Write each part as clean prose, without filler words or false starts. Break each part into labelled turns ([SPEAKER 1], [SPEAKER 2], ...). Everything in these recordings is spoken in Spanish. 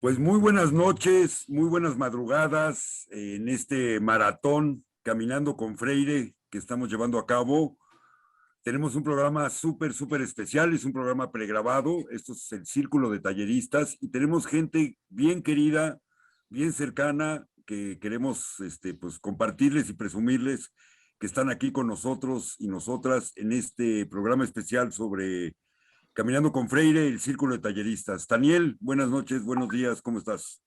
[SPEAKER 1] Pues muy buenas noches, muy buenas madrugadas en este maratón Caminando con Freire que estamos llevando a cabo. Tenemos un programa súper especial, es un programa pregrabado, esto es el Círculo de Talleristas y tenemos gente bien querida, bien cercana que queremos pues, compartirles y presumirles que están aquí con nosotros y nosotras en este programa especial sobre Caminando con Freire, el Círculo de Talleristas. Daniel, buenas noches, buenos días, ¿cómo estás?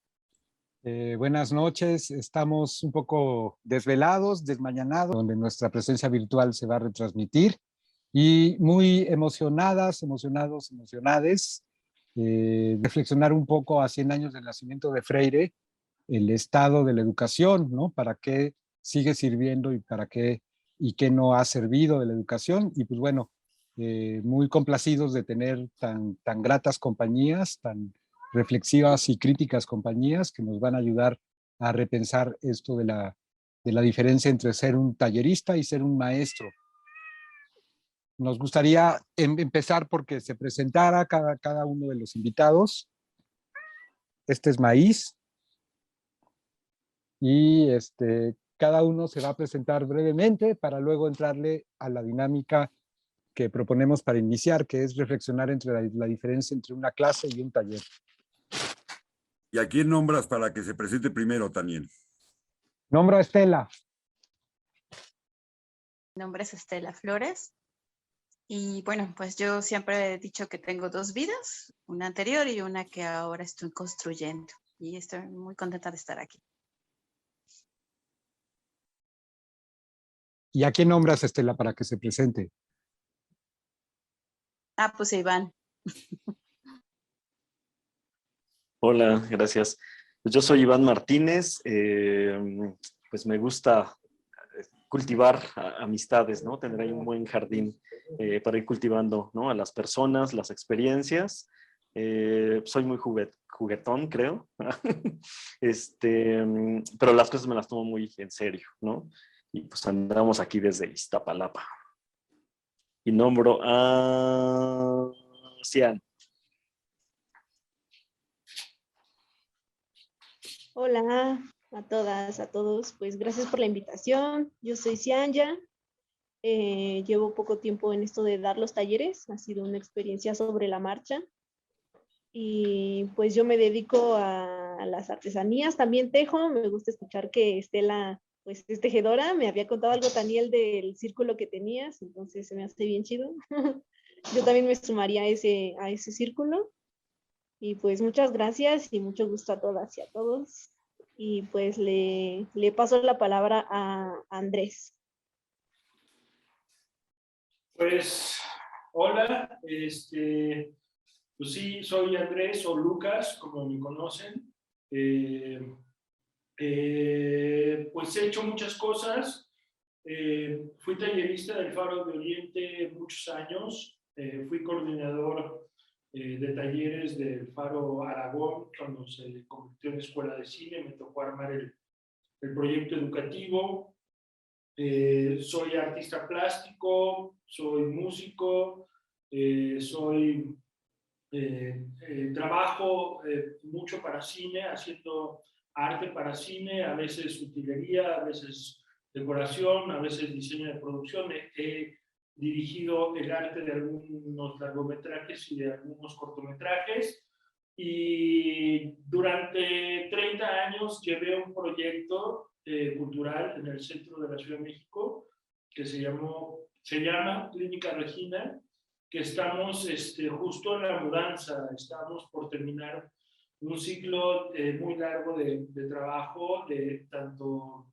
[SPEAKER 2] Buenas noches, estamos un poco desvelados, desmañanados, donde nuestra presencia virtual se va a retransmitir y muy emocionadas, emocionades, reflexionar un poco a 100 años del nacimiento de Freire, el estado de la educación, ¿no? ¿Para qué sigue sirviendo y para qué y qué no ha servido de la educación? Y pues bueno, muy complacidos de tener tan gratas compañías, tan reflexivas y críticas compañías que nos van a ayudar a repensar esto de la diferencia entre ser un tallerista y ser un maestro. Nos gustaría empezar porque se presentara cada uno de los invitados. Este es Maíz y cada uno se va a presentar brevemente para luego entrarle a la dinámica que proponemos para iniciar, que es reflexionar entre la diferencia entre una clase y un taller.
[SPEAKER 1] ¿Y a quién nombras para que se presente primero, Daniel?
[SPEAKER 2] Nombro a Estela.
[SPEAKER 3] Mi nombre es Estela Flores y bueno, pues yo siempre he dicho que tengo dos vidas, una anterior y una que ahora estoy construyendo y estoy muy contenta de estar aquí.
[SPEAKER 2] ¿Y a quién nombras, Estela, para que se presente?
[SPEAKER 3] Pues Iván.
[SPEAKER 4] Hola, gracias. Pues yo soy Iván Martínez, pues me gusta cultivar amistades, ¿no? Tener ahí un buen jardín para ir cultivando, ¿no? A las personas, las experiencias. Soy muy juguetón, creo. Pero las cosas me las tomo muy en serio, ¿no? Y pues andamos aquí desde Iztapalapa. Y nombro a Cian.
[SPEAKER 5] Hola a todas, a todos. Pues gracias por la invitación. Yo soy Cianya. Llevo poco tiempo en esto de dar los talleres. Ha sido una experiencia sobre la marcha. Y pues yo me dedico a las artesanías. También tejo. Me gusta escuchar que Estela pues es tejedora. Me había contado algo, Daniel, del círculo que tenías. Entonces se me hace bien chido. Yo también me sumaría a ese círculo. Y pues muchas gracias y mucho gusto a todas y a todos. Y pues le paso la palabra a Andrés.
[SPEAKER 6] Pues, hola, pues sí, soy Andrés o Lucas, como me conocen. Pues he hecho muchas cosas. Fui tallerista del Faro de Oriente muchos años. Fui coordinador de talleres del Faro Aragón cuando se convirtió en escuela de cine. Me tocó armar el proyecto educativo. Soy artista plástico, soy músico, trabajo mucho para cine, haciendo arte para cine, a veces utilería, a veces decoración, a veces diseño de producción. He dirigido el arte de algunos largometrajes y de algunos cortometrajes. Y durante 30 años llevé un proyecto cultural en el centro de la Ciudad de México que se llama Clínica Regina, que estamos justo en la mudanza, estamos por terminar un ciclo muy largo de trabajo, tanto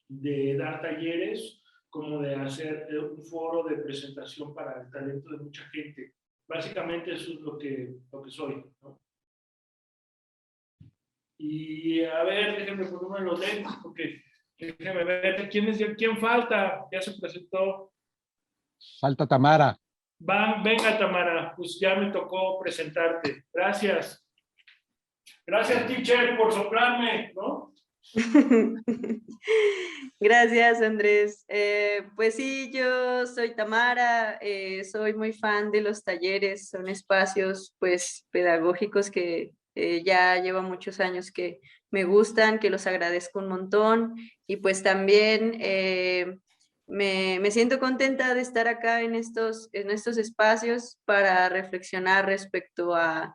[SPEAKER 6] de dar talleres como de hacer un foro de presentación para el talento de mucha gente. Básicamente eso es lo que soy, ¿no? Y a ver, déjenme ponerme los lentes porque déjenme ver quién falta. Ya se presentó.
[SPEAKER 2] Falta Tamara.
[SPEAKER 6] Venga, Tamara, pues ya me tocó presentarte. Gracias. Gracias, teacher, por soplarme, ¿no?
[SPEAKER 7] Gracias, Andrés. Pues sí, yo soy Tamara, soy muy fan de los talleres, son espacios pues pedagógicos que ya llevo muchos años que me gustan, que los agradezco un montón y pues también me siento contenta de estar acá en estos espacios para reflexionar respecto a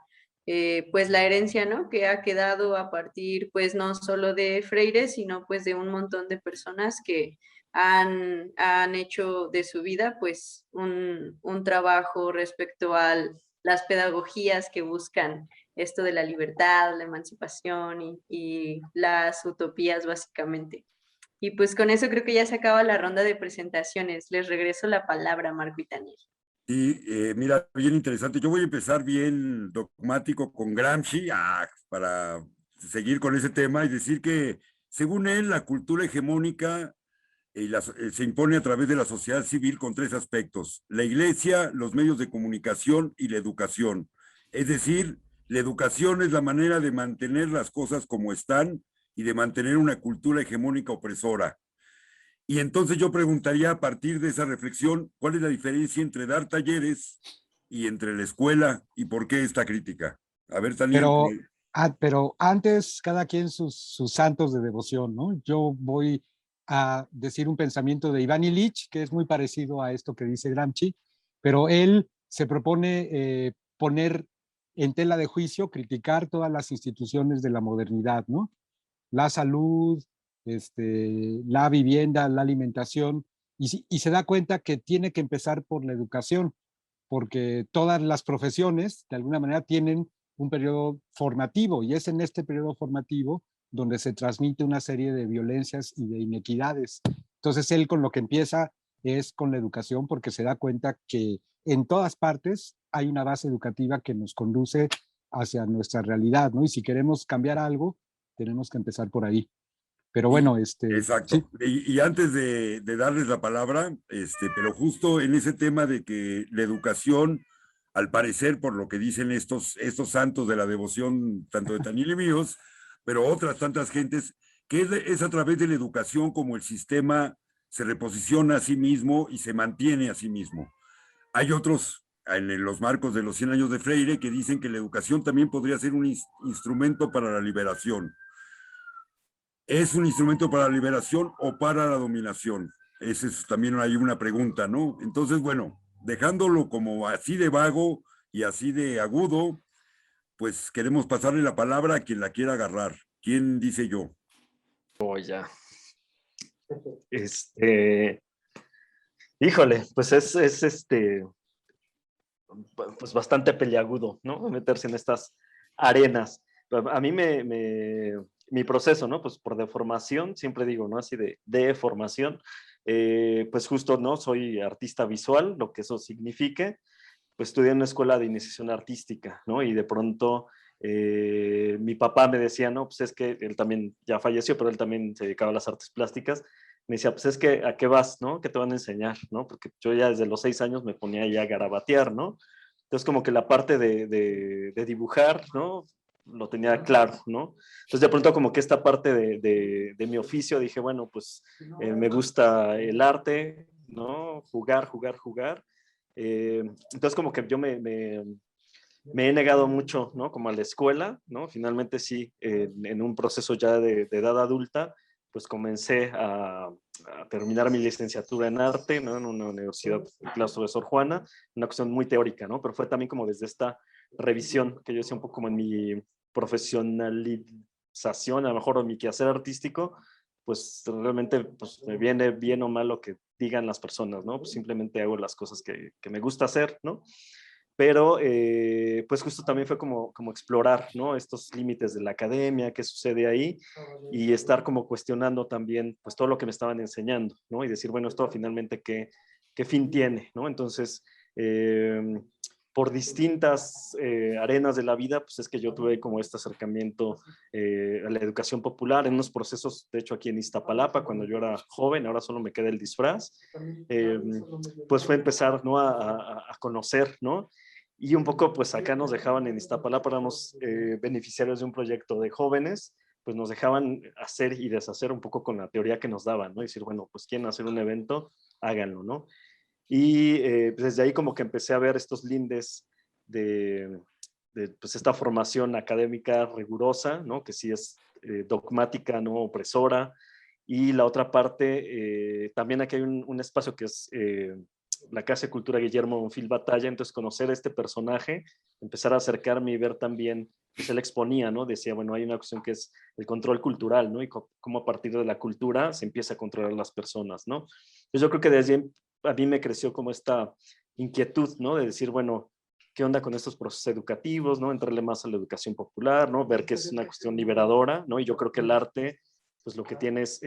[SPEAKER 7] pues la herencia, ¿no? Que ha quedado a partir pues no solo de Freire, sino pues de un montón de personas que han hecho de su vida pues un trabajo respecto a las pedagogías que buscan esto de la libertad, la emancipación y las utopías básicamente. Y pues con eso creo que ya se acaba la ronda de presentaciones. Les regreso la palabra, Marco y Taniel.
[SPEAKER 1] Y mira, bien interesante. Yo voy a empezar bien dogmático con Gramsci para seguir con ese tema y decir que, según él, la cultura hegemónica se impone a través de la sociedad civil con tres aspectos: la iglesia, los medios de comunicación y la educación. Es decir, la educación es la manera de mantener las cosas como están y de mantener una cultura hegemónica opresora. Y entonces yo preguntaría, a partir de esa reflexión, ¿cuál es la diferencia entre dar talleres y entre la escuela y por qué esta crítica? A ver, Daniel.
[SPEAKER 2] Pero antes, cada quien sus santos de devoción, ¿no? Yo voy a decir un pensamiento de Iván Ilich, que es muy parecido a esto que dice Gramsci, pero él se propone poner en tela de juicio, criticar todas las instituciones de la modernidad, ¿no? La salud, la vivienda, la alimentación, y se da cuenta que tiene que empezar por la educación, porque todas las profesiones, de alguna manera, tienen un periodo formativo, y es en este periodo formativo donde se transmite una serie de violencias y de inequidades. Entonces, él con lo que empieza es con la educación, porque se da cuenta que en todas partes hay una base educativa que nos conduce hacia nuestra realidad, ¿no? Y si queremos cambiar algo, tenemos que empezar por ahí. Pero bueno,
[SPEAKER 1] exacto.
[SPEAKER 2] sí.
[SPEAKER 1] Y antes de darles la palabra, pero justo en ese tema de que la educación, al parecer, por lo que dicen estos santos de la devoción, tanto de Taniel y míos, pero otras tantas gentes, que es a través de la educación como el sistema se reposiciona a sí mismo y se mantiene a sí mismo. Hay otros en los marcos de los 100 años de Freire que dicen que la educación también podría ser un instrumento para la liberación. ¿Es un instrumento para la liberación o para la dominación? Esa es también hay una pregunta, ¿no? Entonces, bueno, dejándolo como así de vago y así de agudo, pues queremos pasarle la palabra a quien la quiera agarrar. ¿Quién dice yo?
[SPEAKER 4] Oh, ya. Híjole, pues es pues bastante peliagudo, ¿no? Meterse en estas arenas. A mí mi proceso, ¿no? Pues por deformación, siempre digo, ¿no? Así de formación, pues justo, ¿no? Soy artista visual, lo que eso signifique. Pues estudié en una escuela de iniciación artística, ¿no? Y de pronto mi papá me decía, no, pues es que él también ya falleció, pero él también se dedicaba a las artes plásticas. Me decía, pues es que, ¿a qué vas, no? ¿Qué te van a enseñar, no? Porque yo ya desde los 6 años me ponía ya a garabatear, ¿no? Entonces como que la parte de dibujar, ¿no? Lo tenía claro, ¿no? Entonces de pronto como que esta parte de mi oficio dije, bueno, pues me gusta el arte, ¿no? Jugar. Entonces como que yo me he negado mucho, ¿no? Como a la escuela, ¿no? Finalmente sí, en un proceso ya de edad adulta, pues comencé a terminar mi licenciatura en arte, ¿no? En una universidad, en Claustro de Sor Juana, una cuestión muy teórica, ¿no? Pero fue también como desde esta revisión que yo decía un poco como en mi profesionalización, a lo mejor, o mi quehacer artístico, pues realmente pues, me viene bien o mal lo que digan las personas, ¿no? Pues simplemente hago las cosas que me gusta hacer, ¿no? Pero pues justo también fue como explorar, ¿no? Estos límites de la academia, qué sucede ahí, y estar como cuestionando también pues todo lo que me estaban enseñando, ¿no? Y decir, bueno, esto finalmente qué fin tiene, ¿no? Entonces, por distintas arenas de la vida, pues es que yo tuve como este acercamiento a la educación popular en unos procesos, de hecho aquí en Iztapalapa, cuando yo era joven, ahora solo me queda el disfraz, pues fue empezar, ¿no? a conocer, ¿no? Y un poco, pues acá nos dejaban en Iztapalapa, éramos beneficiarios de un proyecto de jóvenes, pues nos dejaban hacer y deshacer un poco con la teoría que nos daban, ¿no? Y decir, bueno, pues quieren hacer un evento, háganlo, ¿no? Y pues desde ahí como que empecé a ver estos lindes de pues, esta formación académica rigurosa, ¿no? Que sí es dogmática, ¿no? Opresora. Y la otra parte, también aquí hay un espacio que es la Casa de Cultura Guillermo Bonfil Batalla, entonces conocer a este personaje, empezar a acercarme y ver también, pues él exponía, ¿no? Decía, bueno, hay una cuestión que es el control cultural, ¿no? Y cómo a partir de la cultura se empieza a controlar las personas, ¿no? Entonces yo creo que desde ahí a mí me creció como esta inquietud, ¿no? De decir, bueno, ¿qué onda con estos procesos educativos, ¿no? Entrarle más a la educación popular, ¿no? Ver que es una cuestión liberadora, ¿no? Y yo creo que el arte, pues lo que tiene es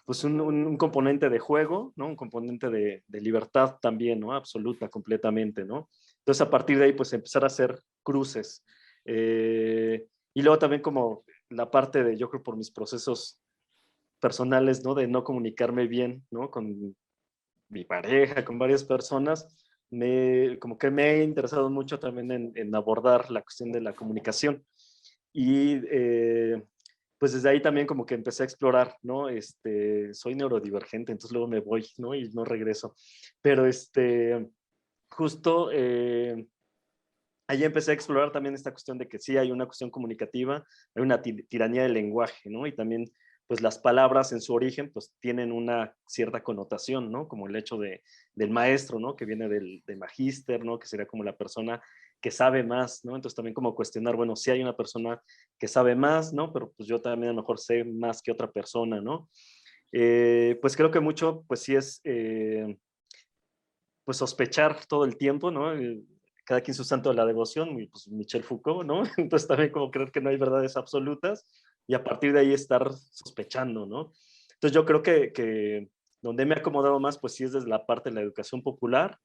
[SPEAKER 4] pues un componente de juego, ¿no? Un componente de libertad también, ¿no? Absoluta, completamente, ¿no? Entonces, a partir de ahí, pues empezar a hacer cruces. Y luego también como la parte de, yo creo, por mis procesos personales, ¿no? De no comunicarme bien, ¿no? Con mi pareja, con varias personas, como que me he interesado mucho también en abordar la cuestión de la comunicación. Y pues desde ahí también como que empecé a explorar, ¿no? Soy neurodivergente, entonces luego me voy, ¿no? Y no regreso. Pero justo ahí empecé a explorar también esta cuestión de que sí hay una cuestión comunicativa, hay una tiranía del lenguaje, ¿no? Y también pues las palabras en su origen pues tienen una cierta connotación, ¿no? Como el hecho del maestro, ¿no? Que viene del magíster, ¿no? Que sería como la persona que sabe más, ¿no? Entonces también como cuestionar, bueno, sí hay una persona que sabe más, ¿no? Pero pues yo también a lo mejor sé más que otra persona, ¿no? Pues creo que mucho, pues sí es, pues sospechar todo el tiempo, ¿no? Cada quien su santo de la devoción, y pues Michel Foucault, ¿no? Entonces también como creer que no hay verdades absolutas y a partir de ahí estar sospechando, ¿no? Entonces yo creo que donde me he acomodado más, pues sí es desde la parte de la educación popular,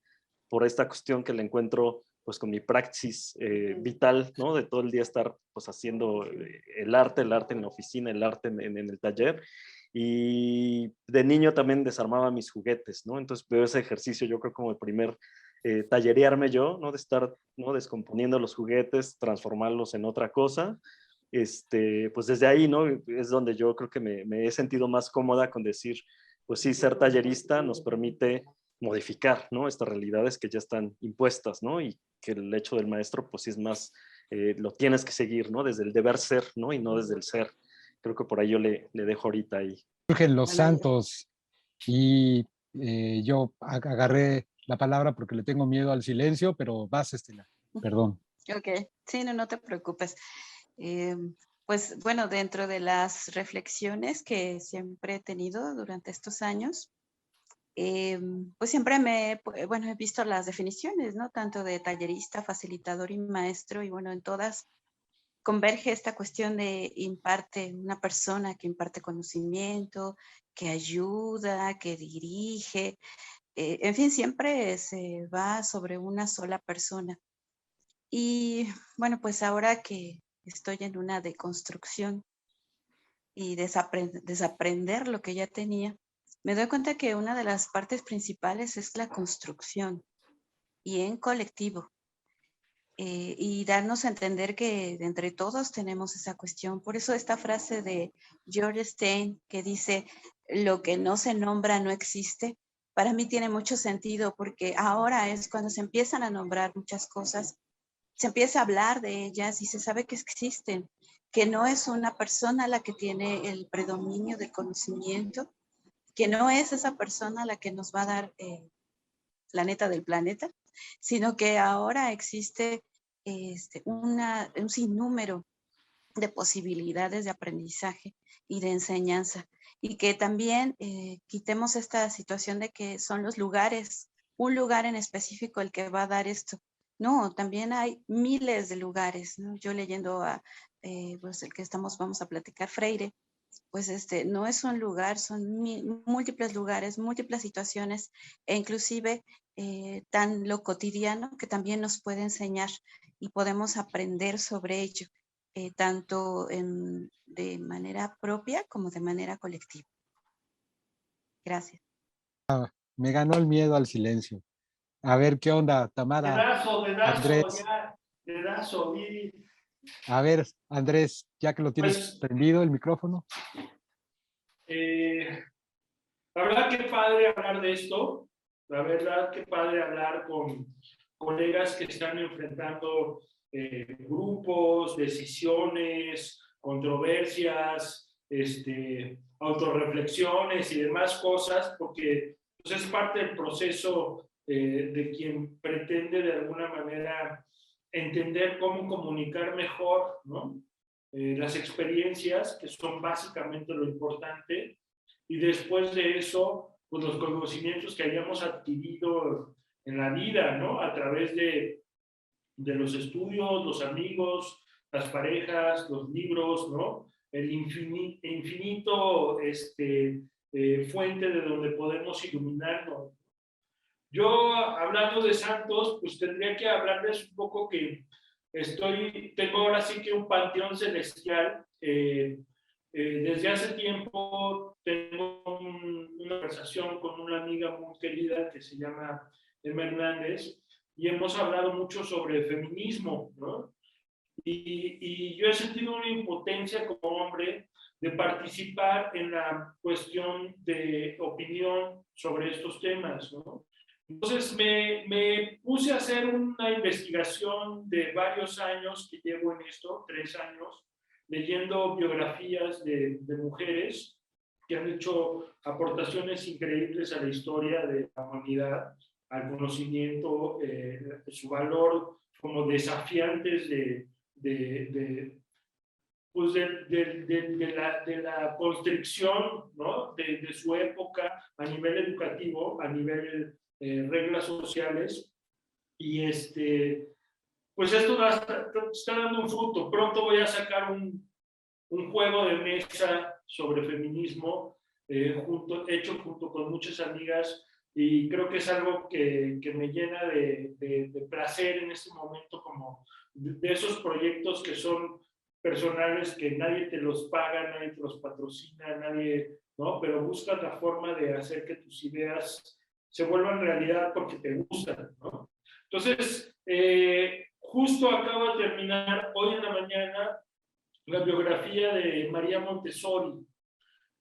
[SPEAKER 4] por esta cuestión que le encuentro pues con mi praxis vital, ¿no? De todo el día estar pues haciendo el arte en la oficina, el arte en el taller. Y de niño también desarmaba mis juguetes, ¿no? Entonces veo ese ejercicio, yo creo como el primer tallerearme yo, ¿no? De estar, ¿no? Descomponiendo los juguetes, transformarlos en otra cosa. Pues desde ahí, ¿no? Es donde yo creo que me he sentido más cómoda con decir, pues sí, ser tallerista nos permite modificar, ¿no? Estas realidades que ya están impuestas, ¿no? Y que el hecho del maestro, pues sí es más, lo tienes que seguir, ¿no? Desde el deber ser, ¿no? Y no desde el ser. Creo que por ahí yo le dejo ahorita ahí.
[SPEAKER 2] Surgen los
[SPEAKER 3] Bueno,
[SPEAKER 2] santos y yo agarré la palabra porque le tengo miedo al silencio, pero vas, Estela. Perdón.
[SPEAKER 3] ok, sí, no, no te preocupes. Eh, pues bueno, dentro de las reflexiones que siempre he tenido durante estos años, pues siempre bueno, he visto las definiciones, ¿no? Tanto de tallerista, facilitador y maestro, y bueno, en todas converge esta cuestión de una persona que imparte conocimiento, que ayuda, que dirige, en fin, siempre se va sobre una sola persona. Y bueno, pues ahora que estoy en una deconstrucción y desaprender lo que ya tenía, me doy cuenta que una de las partes principales es la construcción y en colectivo. Y darnos a entender que entre todos tenemos esa cuestión. Por eso esta frase de George Stein que dice, lo que no se nombra no existe, para mí tiene mucho sentido porque ahora es cuando se empiezan a nombrar muchas cosas, se empieza a hablar de ellas y se sabe que existen, que no es una persona la que tiene el predominio del conocimiento, que no es esa persona la que nos va a dar la neta del planeta, sino que ahora existe un sinnúmero de posibilidades de aprendizaje y de enseñanza, y que también quitemos esta situación de que son los lugares, un lugar en específico el que va a dar esto. No, también hay miles de lugares, ¿no? Yo leyendo pues el que vamos a platicar, Freire, pues no es un lugar, son múltiples lugares, múltiples situaciones, e inclusive tan lo cotidiano que también nos puede enseñar y podemos aprender sobre ello, tanto de manera propia como de manera colectiva. Gracias.
[SPEAKER 2] Me ganó el miedo al silencio. A ver, ¿qué onda, Tamara?
[SPEAKER 6] Dedazo,
[SPEAKER 2] Andrés.
[SPEAKER 6] ya, dedazo, Viri.
[SPEAKER 2] A ver, Andrés, ya que lo tienes
[SPEAKER 6] Pues,
[SPEAKER 2] prendido el micrófono.
[SPEAKER 6] la verdad que padre hablar de esto, la verdad que padre hablar con colegas que están enfrentando grupos, decisiones, controversias, autorreflexiones y demás cosas, porque pues, es parte del proceso de quien pretende de alguna manera entender cómo comunicar mejor, ¿no? Las experiencias, que son básicamente lo importante, y después de eso, pues los conocimientos que hayamos adquirido en la vida, ¿no? A través de los estudios, los amigos, las parejas, los libros, ¿no? El infinito fuente de donde podemos iluminarnos. Yo, hablando de santos, pues tendría que hablarles un poco que tengo ahora sí que un panteón celestial. Desde hace tiempo tengo una conversación con una amiga muy querida que se llama Emma Hernández, y hemos hablado mucho sobre feminismo, ¿no? Y yo he sentido una impotencia como hombre de participar en la cuestión de opinión sobre estos temas, ¿no? Entonces me puse a hacer una investigación de varios años que llevo en esto, 3 años, leyendo biografías de mujeres que han hecho aportaciones increíbles a la historia de la humanidad, al conocimiento, su valor como desafiantes de la construcción, ¿no? de su época a nivel educativo, a nivel reglas sociales, y pues esto está dando un fruto. Pronto voy a sacar un juego de mesa sobre feminismo, hecho junto con muchas amigas, y creo que es algo que me llena de placer en este momento, como de esos proyectos que son personales, que nadie te los paga, nadie te los patrocina, nadie, ¿no? Pero buscas la forma de hacer que tus ideas se vuelvan realidad porque te gustan, ¿no? Entonces, justo acabo de terminar hoy en la mañana la biografía de María Montessori,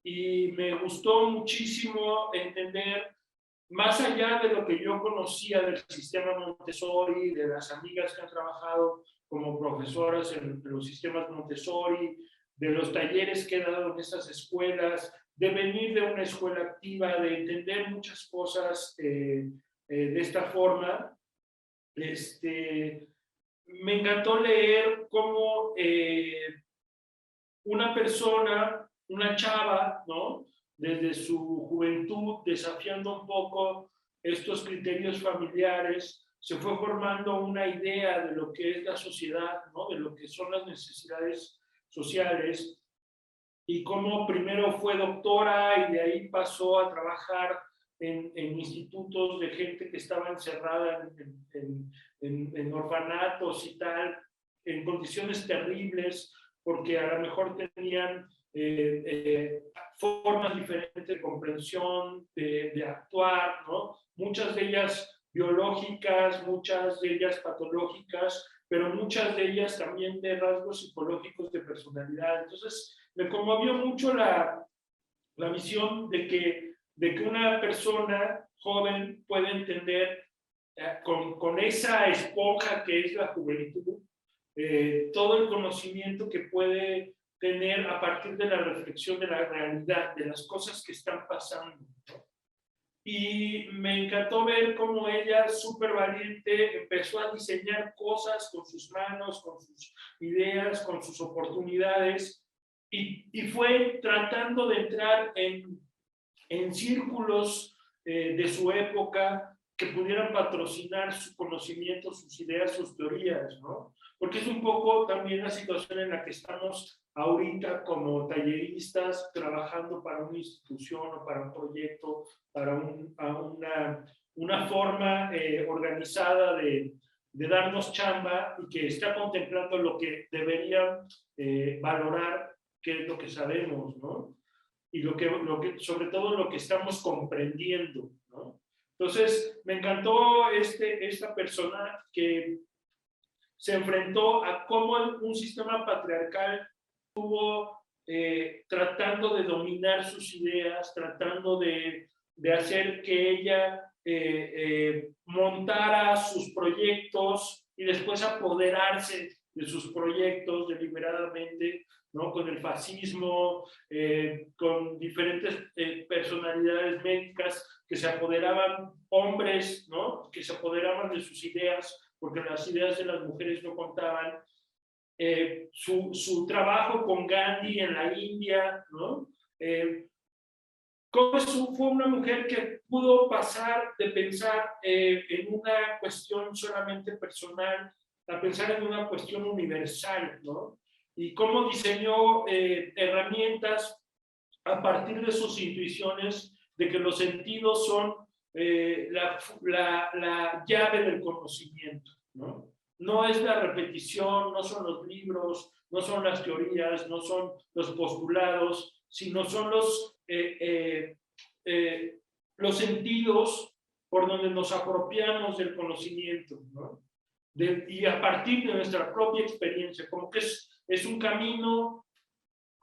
[SPEAKER 6] y me gustó muchísimo entender, más allá de lo que yo conocía del sistema Montessori, de las amigas que han trabajado como profesoras en los sistemas Montessori, de los talleres que he dado en esas escuelas, de venir de una escuela activa, de entender muchas cosas de esta forma. Me encantó leer cómo una persona, una chava, ¿no? Desde su juventud, desafiando un poco estos criterios familiares, se fue formando una idea de lo que es la sociedad, ¿no? De lo que son las necesidades sociales, y cómo primero fue doctora y de ahí pasó a trabajar en institutos de gente que estaba encerrada en orfanatos y tal, en condiciones terribles, porque a lo mejor tenían formas diferentes de comprensión, de actuar, ¿no? Muchas de ellas biológicas, muchas de ellas patológicas, pero muchas de ellas también de rasgos psicológicos de personalidad. Entonces, me conmovió mucho la visión de que una persona joven puede entender con esa esponja que es la juventud, todo el conocimiento que puede tener a partir de la reflexión de la realidad, de las cosas que están pasando, ¿no? Y me encantó ver cómo ella, súper valiente, empezó a diseñar cosas con sus manos, con sus ideas, con sus oportunidades, y fue tratando de entrar en círculos de su época que pudieran patrocinar su conocimiento, sus ideas, sus teorías, ¿no? Porque es un poco también la situación en la que estamos ahorita como talleristas, trabajando para una institución o para un proyecto, para una forma organizada de darnos chamba, y que está contemplando lo que deberían valorar, qué es lo que sabemos, ¿no? Y sobre todo lo que estamos comprendiendo, ¿no? Entonces, me encantó esta persona que se enfrentó a cómo un sistema patriarcal estuvo tratando de dominar sus ideas, tratando de hacer que ella montara sus proyectos y después apoderarse de sus proyectos deliberadamente, ¿no? Con el fascismo, con diferentes personalidades médicas que se apoderaban, hombres, ¿no? Que se apoderaban de sus ideas, porque las ideas de las mujeres no contaban. Su trabajo con Gandhi en la India, ¿no? Cómo fue una mujer que pudo pasar de pensar en una cuestión solamente personal a pensar en una cuestión universal, ¿no? Y cómo diseñó herramientas a partir de sus intuiciones de que los sentidos son la llave del conocimiento, ¿no? No es la repetición, no son los libros, no son las teorías, no son los postulados, sino son los sentidos por donde nos apropiamos del conocimiento, ¿no? Y a partir de nuestra propia experiencia, como que es un camino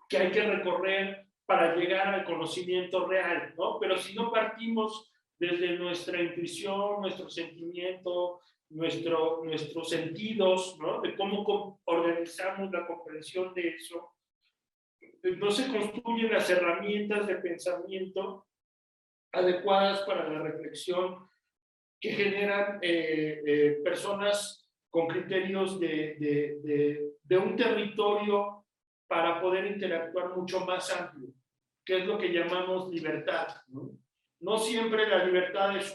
[SPEAKER 6] que hay que recorrer para llegar al conocimiento real, ¿no? Pero si no partimos desde nuestra intuición, nuestro sentimiento, nuestros sentidos, ¿no? De cómo organizamos la comprensión de eso, no se construyen las herramientas de pensamiento adecuadas para la reflexión que generan personas con criterios de un territorio para poder interactuar mucho más amplio, que es lo que llamamos libertad, ¿no? No siempre la libertad es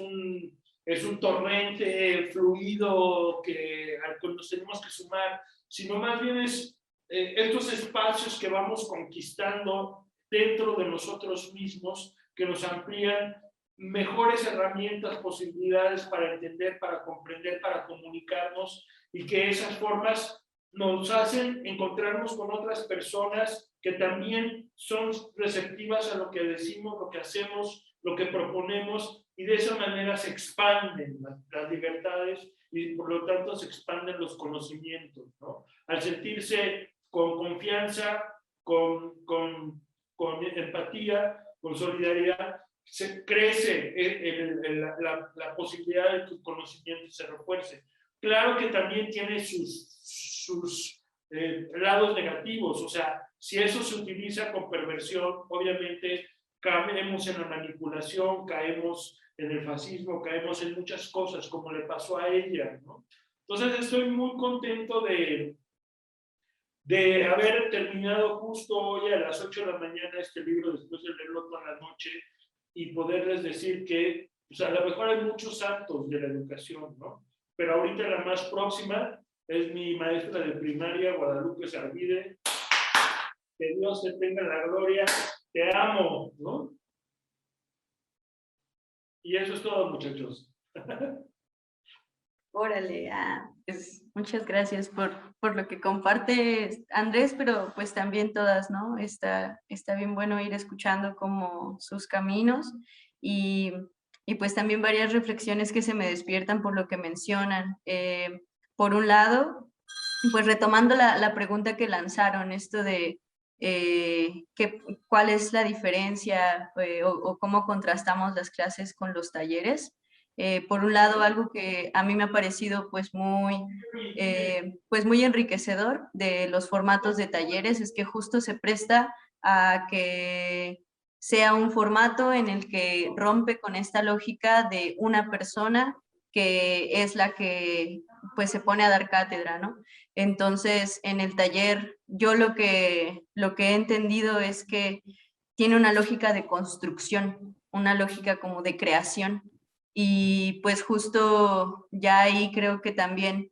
[SPEAKER 6] un torrente fluido al que nos tenemos que sumar, sino más bien es estos espacios que vamos conquistando dentro de nosotros mismos, que nos amplían mejores herramientas, posibilidades para entender, para comprender, para comunicarnos, y que esas formas nos hacen encontrarnos con otras personas que también son receptivas a lo que decimos, lo que hacemos, lo que proponemos, y de esa manera se expanden las libertades y por lo tanto se expanden los conocimientos, ¿no? Al sentirse con confianza, con empatía, con solidaridad, se crece la posibilidad de que el conocimiento se refuerce. Claro que también tiene sus lados negativos, o sea, si eso se utiliza con perversión, obviamente caemos en la manipulación, caemos en el fascismo, caemos en muchas cosas, como le pasó a ella, ¿no? Entonces estoy muy contento de haber terminado justo hoy a las 8 de la mañana este libro, después de leerlo toda la noche, y poderles decir que, pues a lo mejor hay muchos santos de la educación, ¿no? Pero ahorita la más próxima es mi maestra de primaria, Guadalupe Sarvide. Que Dios te tenga la gloria, te amo, ¿no? Y eso es todo, muchachos.
[SPEAKER 7] Órale, pues muchas gracias por lo que comparte Andrés, pero pues también todas, ¿no? Está bien bueno ir escuchando como sus caminos y pues también varias reflexiones que se me despiertan por lo que mencionan. Por un lado, pues retomando la pregunta que lanzaron, esto de cuál es la diferencia o cómo contrastamos las clases con los talleres. Por un lado, algo que a mí me ha parecido pues muy enriquecedor de los formatos de talleres es que justo se presta a que sea un formato en el que rompe con esta lógica de una persona que es la que pues se pone a dar cátedra, ¿no? Entonces, en el taller, yo lo que he entendido es que tiene una lógica de construcción, una lógica como de creación. Y pues justo ya ahí creo que también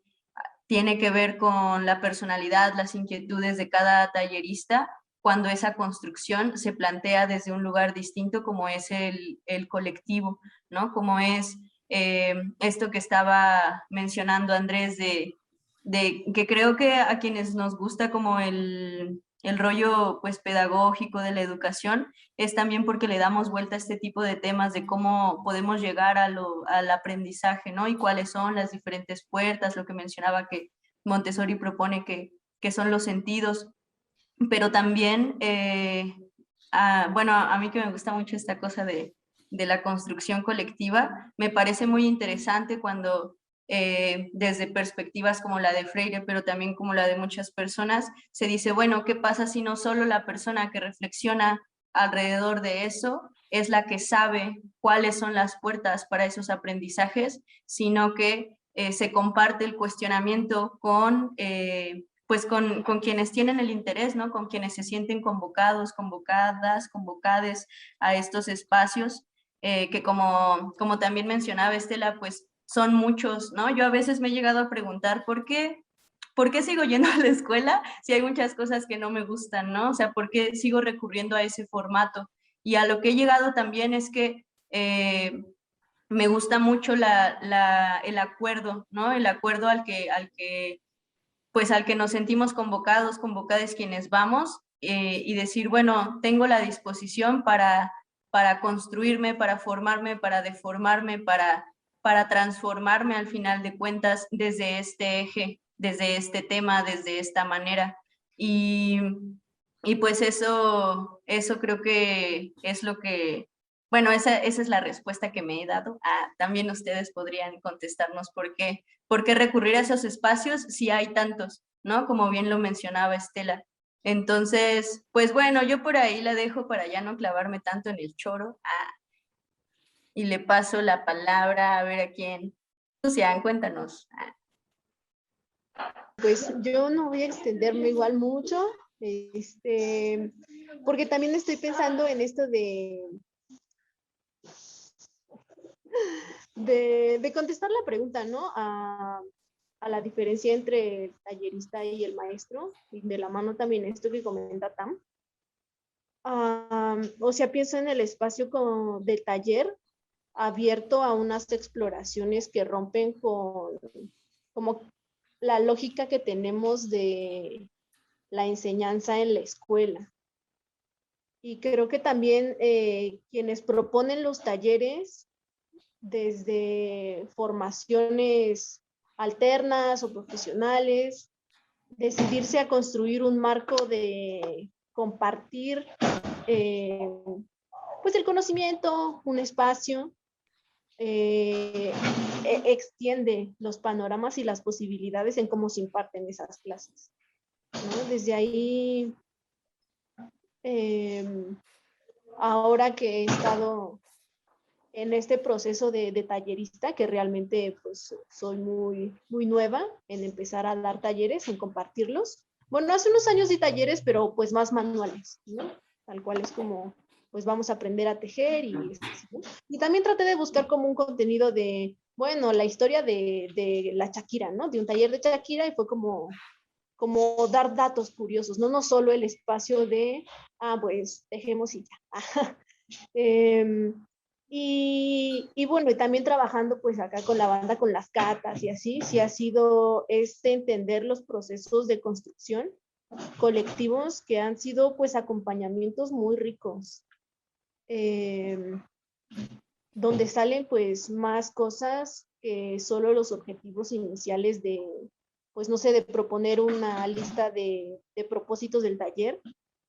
[SPEAKER 7] tiene que ver con la personalidad, las inquietudes de cada tallerista, cuando esa construcción se plantea desde un lugar distinto como es el colectivo, ¿no? Como es esto que estaba mencionando Andrés de que creo que a quienes nos gusta como el rollo pues pedagógico de la educación es también porque le damos vuelta a este tipo de temas de cómo podemos llegar al aprendizaje, ¿no? Y cuáles son las diferentes puertas, lo que mencionaba que Montessori propone que son los sentidos, pero también, bueno, a mí que me gusta mucho esta cosa de de la construcción colectiva. Me parece muy interesante cuando desde perspectivas como la de Freire, pero también como la de muchas personas, se dice, bueno, ¿qué pasa si no solo la persona que reflexiona alrededor de eso es la que sabe cuáles son las puertas para esos aprendizajes, sino que se comparte el cuestionamiento con, pues con quienes tienen el interés, ¿no? Con quienes se sienten convocados, convocadas, convocades a estos espacios, que como también mencionaba Estela, pues son muchos, ¿no? Yo a veces me he llegado a preguntar, ¿por qué sigo yendo a la escuela si hay muchas cosas que no me gustan, ¿no? O sea, ¿por qué sigo recurriendo a ese formato? Y a lo que he llegado también es que me gusta mucho el acuerdo, ¿no? El acuerdo pues al que nos sentimos convocados, convocadas quienes vamos, y decir, bueno, tengo la disposición para construirme, para formarme, para deformarme, para transformarme al final de cuentas desde este eje, desde este tema, desde esta manera. Y pues eso creo que es lo que, bueno, esa es la respuesta que me he dado. También ustedes podrían contestarnos por qué recurrir a esos espacios si hay tantos, ¿no? Como bien lo mencionaba Estela. Entonces, pues bueno, yo por ahí la dejo para ya no clavarme tanto en el choro. Y le paso la palabra a ver a quién. Lucian, cuéntanos.
[SPEAKER 5] Pues yo no voy a extenderme igual mucho, porque también estoy pensando en esto de contestar la pregunta, ¿no? A la diferencia entre el tallerista y el maestro, y de la mano también esto que comenta Tam. O sea, pienso en el espacio como de taller abierto a unas exploraciones que rompen con como la lógica que tenemos de la enseñanza en la escuela. Y creo que también quienes proponen los talleres desde formaciones alternas o profesionales, decidirse a construir un marco de compartir pues el conocimiento, un espacio, extiende los panoramas y las posibilidades en cómo se imparten esas clases, ¿no? Desde ahí, ahora que he estado en este proceso de tallerista, que realmente pues soy muy nueva en empezar a dar talleres, en compartirlos. Bueno, hace unos años di talleres, pero pues más manuales, ¿no? Tal cual es como, pues vamos a aprender a tejer y, ¿no? Y también traté de buscar como un contenido de, bueno, la historia de la Shakira, ¿no? De un taller de Shakira, y fue como dar datos curiosos, no solo el espacio de, pues tejemos y ya. Y bueno, y también trabajando pues acá con la banda, con las catas y así, sí ha sido entender los procesos de construcción colectivos que han sido pues acompañamientos muy ricos, donde salen pues más cosas que solo los objetivos iniciales de, pues no sé, de proponer una lista de propósitos del taller,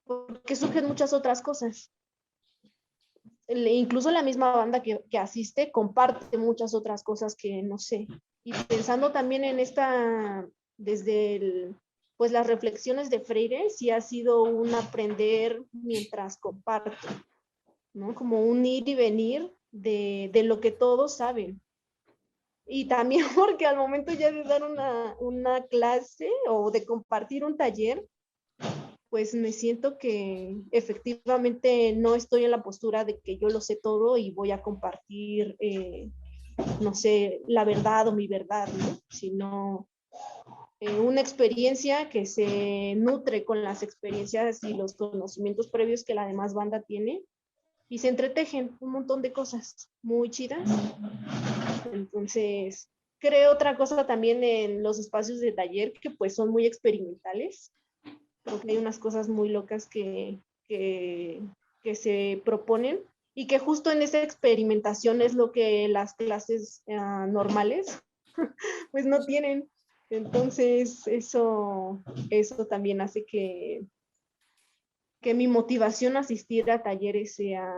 [SPEAKER 5] porque surgen muchas otras cosas. Incluso la misma banda que asiste comparte muchas otras cosas que no sé. Y pensando también en esta, desde pues las reflexiones de Freire, sí ha sido un aprender mientras comparto, ¿no? Como un ir y venir de lo que todos saben. Y también porque al momento ya de dar una clase o de compartir un taller, pues me siento que efectivamente no estoy en la postura de que yo lo sé todo y voy a compartir, no sé, la verdad o mi verdad, ¿no? Sino una experiencia que se nutre con las experiencias y los conocimientos previos que la demás banda tiene, y se entretejen un montón de cosas muy chidas. Entonces, creo otra cosa también en los espacios de taller que pues son muy experimentales. Creo que hay unas cosas muy locas que se proponen y que justo en esa experimentación es lo que las clases normales pues no tienen. Entonces eso también hace que mi motivación a asistir a talleres sea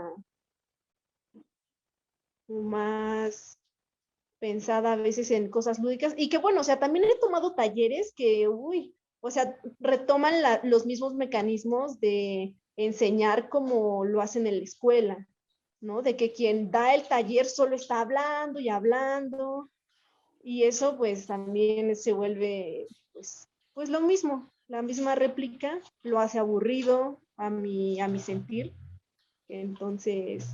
[SPEAKER 5] más pensada a veces en cosas lúdicas y que bueno, o sea, también he tomado talleres que, uy, o sea, retoman los mismos mecanismos de enseñar como lo hacen en la escuela, ¿no? De que quien da el taller solo está hablando y hablando y eso pues también se vuelve pues lo mismo, la misma réplica lo hace aburrido a mi sentir. Entonces,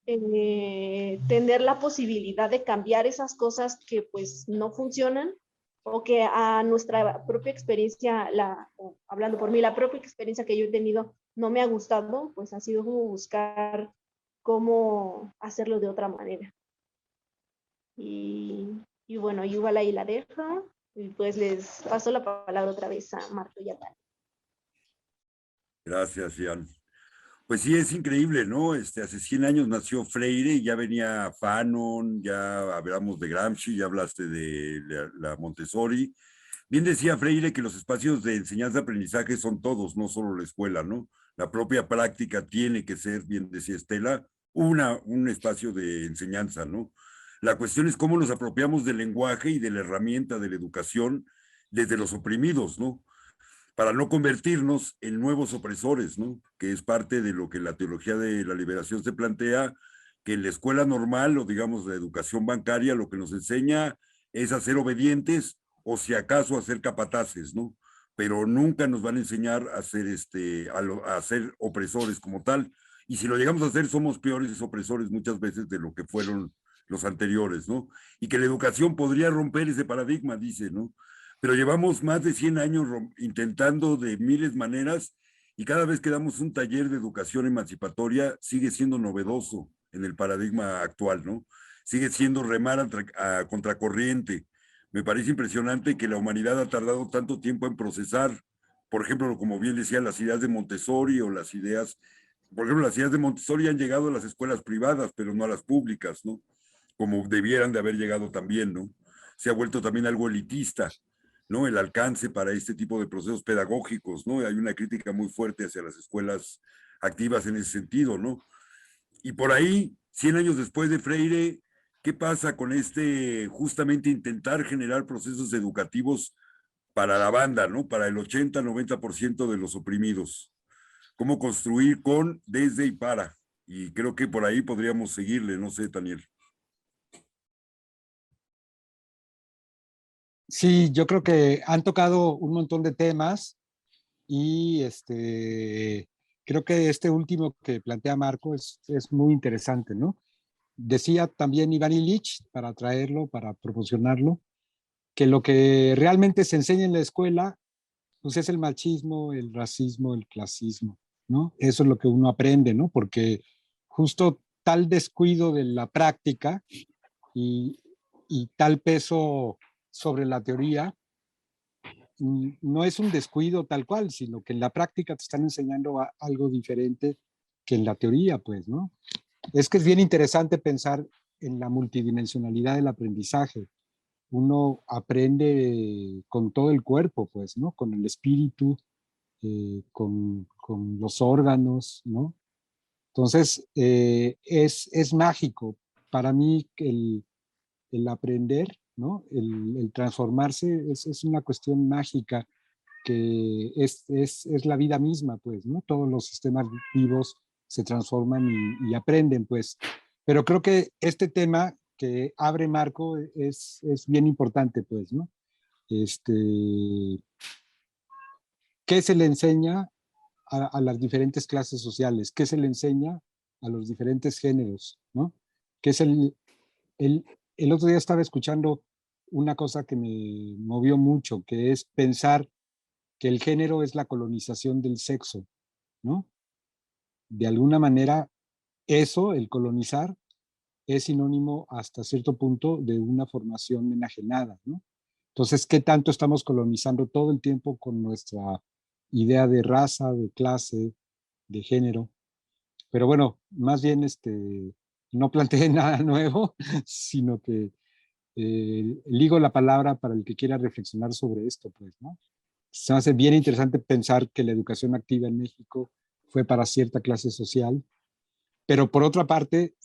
[SPEAKER 5] tener la posibilidad de cambiar esas cosas que pues no funcionan o que a nuestra propia experiencia, hablando por mí, la propia experiencia que yo he tenido no me ha gustado, pues ha sido como buscar cómo hacerlo de otra manera. Y bueno, igual ahí la dejo y pues les paso la palabra otra vez a Marco y a Tania.
[SPEAKER 1] Gracias, Ian. Pues sí, es increíble, ¿no? Hace 100 años nació Freire y ya venía Fanon, ya hablamos de Gramsci, ya hablaste de la Montessori. Bien decía Freire que los espacios de enseñanza-aprendizaje son todos, no solo la escuela, ¿no? La propia práctica tiene que ser, bien decía Estela, un espacio de enseñanza, ¿no? La cuestión es cómo nos apropiamos del lenguaje y de la herramienta de la educación desde los oprimidos, ¿no? Para no convertirnos en nuevos opresores, ¿no? Que es parte de lo que la teología de la liberación se plantea, que en la escuela normal o digamos la educación bancaria lo que nos enseña es a ser obedientes o si acaso a ser capataces, ¿no? Pero nunca nos van a enseñar a ser, a ser opresores como tal. Y si lo llegamos a hacer, somos peores opresores muchas veces de lo que fueron los anteriores, ¿no? Y que la educación podría romper ese paradigma, dice, ¿no? Pero llevamos más de 100 años intentando de miles maneras y cada vez que damos un taller de educación emancipatoria sigue siendo novedoso en el paradigma actual, ¿no? Sigue siendo remar a contracorriente. Me parece impresionante que la humanidad ha tardado tanto tiempo en procesar, por ejemplo, como bien decía, las ideas de Montessori o las ideas, por ejemplo, las ideas de Montessori han llegado a las escuelas privadas, pero no a las públicas, ¿no? Como debieran de haber llegado también, ¿no? Se ha vuelto también algo elitista, ¿no? El alcance para este tipo de procesos pedagógicos, ¿no? Hay una crítica muy fuerte hacia las escuelas activas en ese sentido, ¿no? Y por ahí, 100 años después de Freire, ¿qué pasa con justamente intentar generar procesos educativos para la banda, ¿no? Para el 80-90% de los oprimidos. ¿Cómo construir con, desde y para? Y creo que por ahí podríamos seguirle, no sé, Daniel.
[SPEAKER 2] Sí, yo creo que han tocado un montón de temas y creo que este último que plantea Marco es muy interesante, ¿no? Decía también Iván Illich, para traerlo, para promocionarlo, que lo que realmente se enseña en la escuela, pues es el machismo, el racismo, el clasismo, ¿no? Eso es lo que uno aprende, ¿no? Porque justo tal descuido de la práctica y, y tal peso sobre la teoría, no es un descuido tal cual, sino que en la práctica te están enseñando algo diferente que en la teoría, pues, ¿no? Es que es bien interesante pensar en la multidimensionalidad del aprendizaje. Uno aprende con todo el cuerpo, pues, ¿no? Con el espíritu, con los órganos, ¿no? Entonces, es mágico. Para mí, el aprender, ¿no? El transformarse es una cuestión mágica que es la vida misma, pues, ¿no? Todos los sistemas vivos se transforman y aprenden, pues. Pero creo que este tema que abre Marco es bien importante, pues, ¿no? ¿Qué se le enseña a las diferentes clases sociales? ¿Qué se le enseña a los diferentes géneros, ¿no? ¿Qué es el otro día estaba escuchando una cosa que me movió mucho, que es pensar que el género es la colonización del sexo, ¿no? De alguna manera, eso, el colonizar, es sinónimo hasta cierto punto de una formación enajenada, ¿no? Entonces, ¿qué tanto estamos colonizando todo el tiempo con nuestra idea de raza, de clase, de género? Pero bueno, más bien no planteé nada nuevo, sino que ligo la palabra para el que quiera reflexionar sobre esto, pues, ¿no? Se me hace bien interesante pensar que la educación activa en México fue para cierta clase social, pero por otra parte,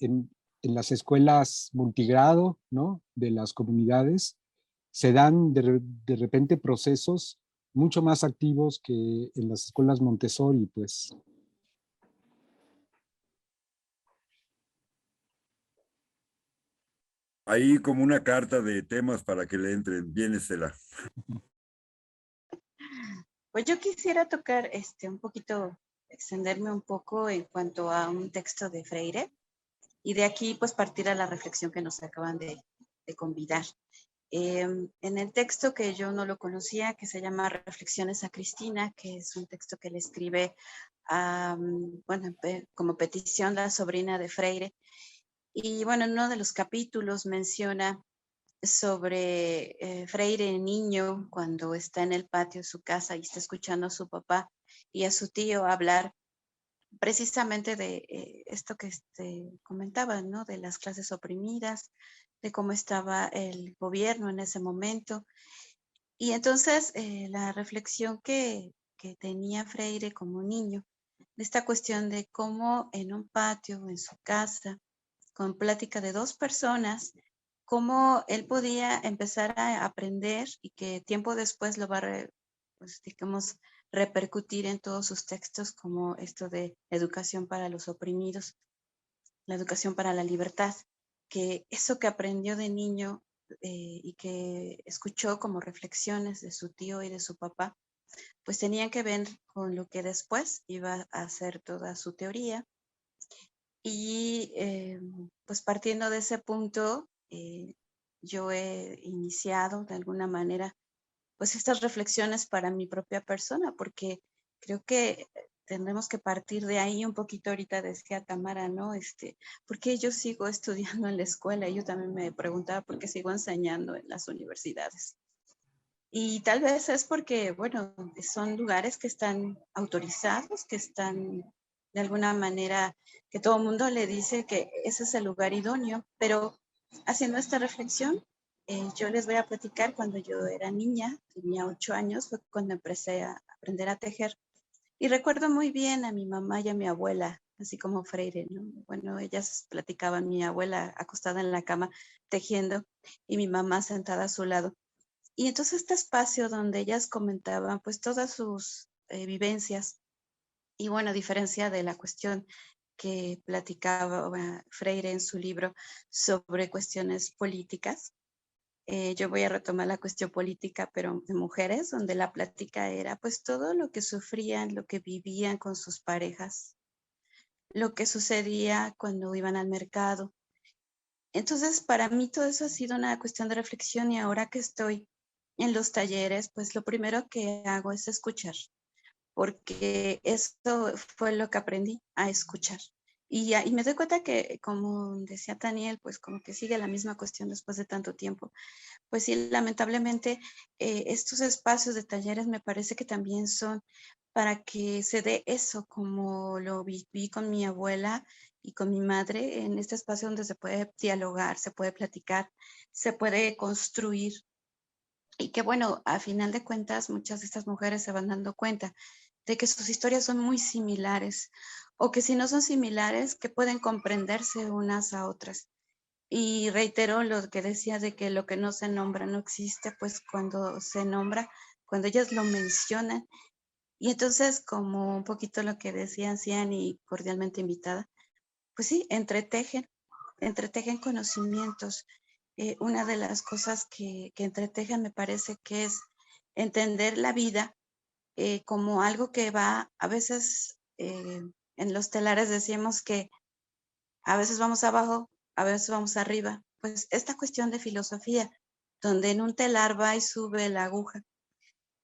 [SPEAKER 2] en las escuelas multigrado, ¿no? De las comunidades, se dan de repente procesos mucho más activos que en las escuelas Montessori, pues.
[SPEAKER 1] Ahí como una carta de temas para que le entren. Bien, Estela.
[SPEAKER 3] Pues yo quisiera tocar un poquito, extenderme un poco en cuanto a un texto de Freire y de aquí pues partir a la reflexión que nos acaban de convidar. En el texto que yo no lo conocía, que se llama Reflexiones a Cristina, que es un texto que le escribe bueno, como petición la sobrina de Freire. Y bueno, en uno de los capítulos menciona sobre Freire niño cuando está en el patio de su casa y está escuchando a su papá y a su tío hablar precisamente de esto que comentaba, ¿no? De las clases oprimidas, de cómo estaba el gobierno en ese momento. Y entonces la reflexión que tenía Freire como niño, de esta cuestión de cómo en un patio, en su casa, con plática de dos personas, cómo él podía empezar a aprender y que tiempo después lo va a, pues, digamos, repercutir en todos sus textos como esto de educación para los oprimidos, la educación para la libertad, que eso que aprendió de niño y que escuchó como reflexiones de su tío y de su papá, pues tenían que ver con lo que después iba a hacer toda su teoría. Y pues partiendo de ese punto, yo he iniciado de alguna manera pues estas reflexiones para mi propia persona, porque creo que tendremos que partir de ahí un poquito. Ahorita decía Tamara, ¿no? ¿Por qué yo sigo estudiando en la escuela? Y yo también me preguntaba por qué sigo enseñando en las universidades. Y tal vez es porque, bueno, son lugares que están autorizados, que están de alguna manera, que todo el mundo le dice que ese es el lugar idóneo, pero haciendo esta reflexión, yo les voy a platicar cuando yo era niña, tenía 8 años, fue cuando empecé a aprender a tejer. Y recuerdo muy bien a mi mamá y a mi abuela, así como Freire, ¿no? Bueno, ellas platicaban, mi abuela acostada en la cama tejiendo y mi mamá sentada a su lado. Y entonces este espacio donde ellas comentaban pues todas sus vivencias y bueno, a diferencia de la cuestión que platicaba Freire en su libro sobre cuestiones políticas, yo voy a retomar la cuestión política, pero de mujeres, donde la plática era pues todo lo que sufrían, lo que vivían con sus parejas, lo que sucedía cuando iban al mercado. Entonces, para mí todo eso ha sido una cuestión de reflexión y ahora que estoy en los talleres, pues lo primero que hago es escuchar, porque esto fue lo que aprendí a escuchar. Y me doy cuenta que, como decía Daniel, pues como que sigue la misma cuestión después de tanto tiempo. Pues sí, lamentablemente estos espacios de talleres me parece que también son para que se dé eso, como lo viví con mi abuela y con mi madre, en este espacio donde se puede dialogar, se puede platicar, se puede construir. Y que bueno, a final de cuentas, muchas de estas mujeres se van dando cuenta de que sus historias son muy similares, o que si no son similares, que pueden comprenderse unas a otras. Y reitero lo que decía de que lo que no se nombra no existe, pues cuando se nombra, cuando ellas lo mencionan. Y entonces, como un poquito lo que decía Cian y cordialmente invitada, pues sí, entretejen conocimientos. Una de las cosas que entretejen me parece que es entender la vida como algo que va, a veces en los telares decimos que a veces vamos abajo, a veces vamos arriba. Pues esta cuestión de filosofía, donde en un telar va y sube la aguja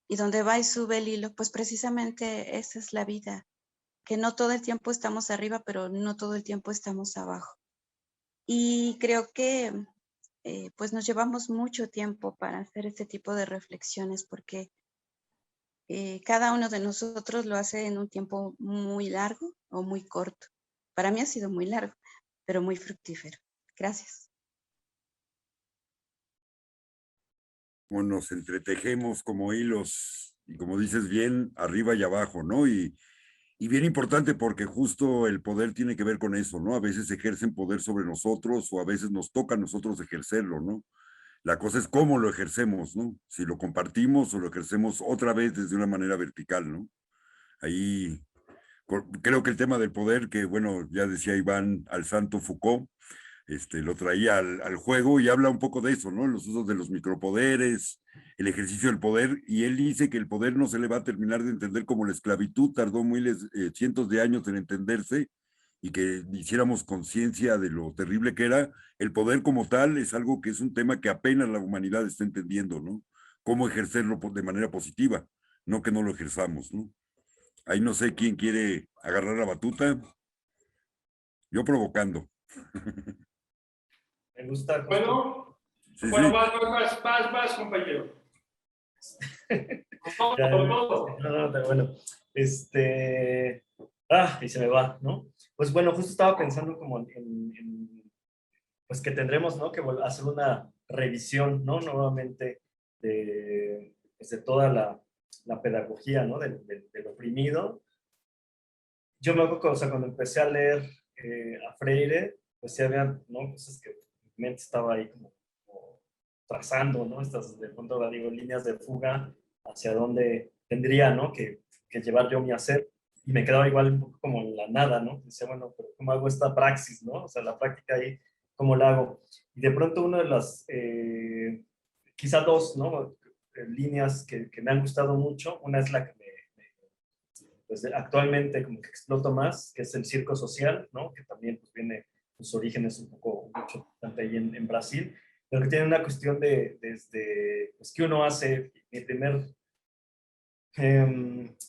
[SPEAKER 3] y donde va y sube el hilo, pues precisamente esa es la vida, que no todo el tiempo estamos arriba, pero no todo el tiempo estamos abajo. Y creo que pues nos llevamos mucho tiempo para hacer este tipo de reflexiones porque cada uno de nosotros lo hace en un tiempo muy largo o muy corto. Para mí ha sido muy largo, pero muy fructífero. Gracias.
[SPEAKER 1] Como nos entretejemos como hilos, y como dices bien, arriba y abajo, ¿no? Y Y bien importante porque justo el poder tiene que ver con eso, ¿no? A veces ejercen poder sobre nosotros o a veces nos toca a nosotros ejercerlo, ¿no? La cosa es cómo lo ejercemos, ¿no? Si lo compartimos o lo ejercemos otra vez desde una manera vertical, ¿no? Ahí creo que el tema del poder, que bueno, ya decía Iván al santo Foucault, lo traía al juego y habla un poco de eso, ¿no? Los usos de los micropoderes, el ejercicio del poder, y él dice que el poder no se le va a terminar de entender como la esclavitud, tardó miles, cientos de años en entenderse, y que hiciéramos conciencia de lo terrible que era. El poder como tal es algo que es un tema que apenas la humanidad está entendiendo, ¿no? Cómo ejercerlo de manera positiva, no que no lo ejerzamos, ¿no? Ahí no sé quién quiere agarrar la batuta. Yo provocando.
[SPEAKER 4] Me gusta.
[SPEAKER 6] Bueno,
[SPEAKER 1] Sí,
[SPEAKER 6] bueno,
[SPEAKER 1] sí.
[SPEAKER 6] vas, compañero. Todo.
[SPEAKER 4] No, bueno, y se me va, ¿no? Pues bueno, justo estaba pensando como pues que tendremos, ¿no? Que hacer una revisión, ¿no? Nuevamente pues de toda la pedagogía, ¿no? Del oprimido. Yo me acuerdo, o sea, cuando empecé a leer a Freire, pues sí había, ¿no? Cosas que mi mente estaba ahí como trazando, ¿no? Estas, de pronto, ahora digo, líneas de fuga hacia dónde tendría, ¿no? Que llevar yo mi hacer. Y me quedaba igual un poco como en la nada, ¿no? Decía, bueno, pero ¿cómo hago esta praxis, ¿no? O sea, la práctica ahí, ¿cómo la hago? Y de pronto una de las, quizá dos, ¿no? Líneas que me han gustado mucho. Una es la que pues actualmente como que exploto más, que es el circo social, ¿no? Que también pues viene sus orígenes un poco, mucho bastante ahí en Brasil, pero que tiene una cuestión desde, pues, ¿qué uno hace? Mi primer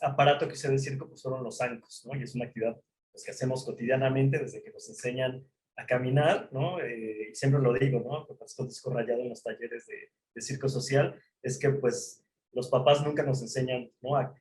[SPEAKER 4] aparato que hice de circo pues fueron los zancos, ¿no? Y es una actividad pues, que hacemos cotidianamente desde que nos enseñan a caminar, ¿no? Y siempre lo digo, ¿no? Porque esto disco rayado en los talleres de circo social, es que pues los papás nunca nos enseñan, ¿no? A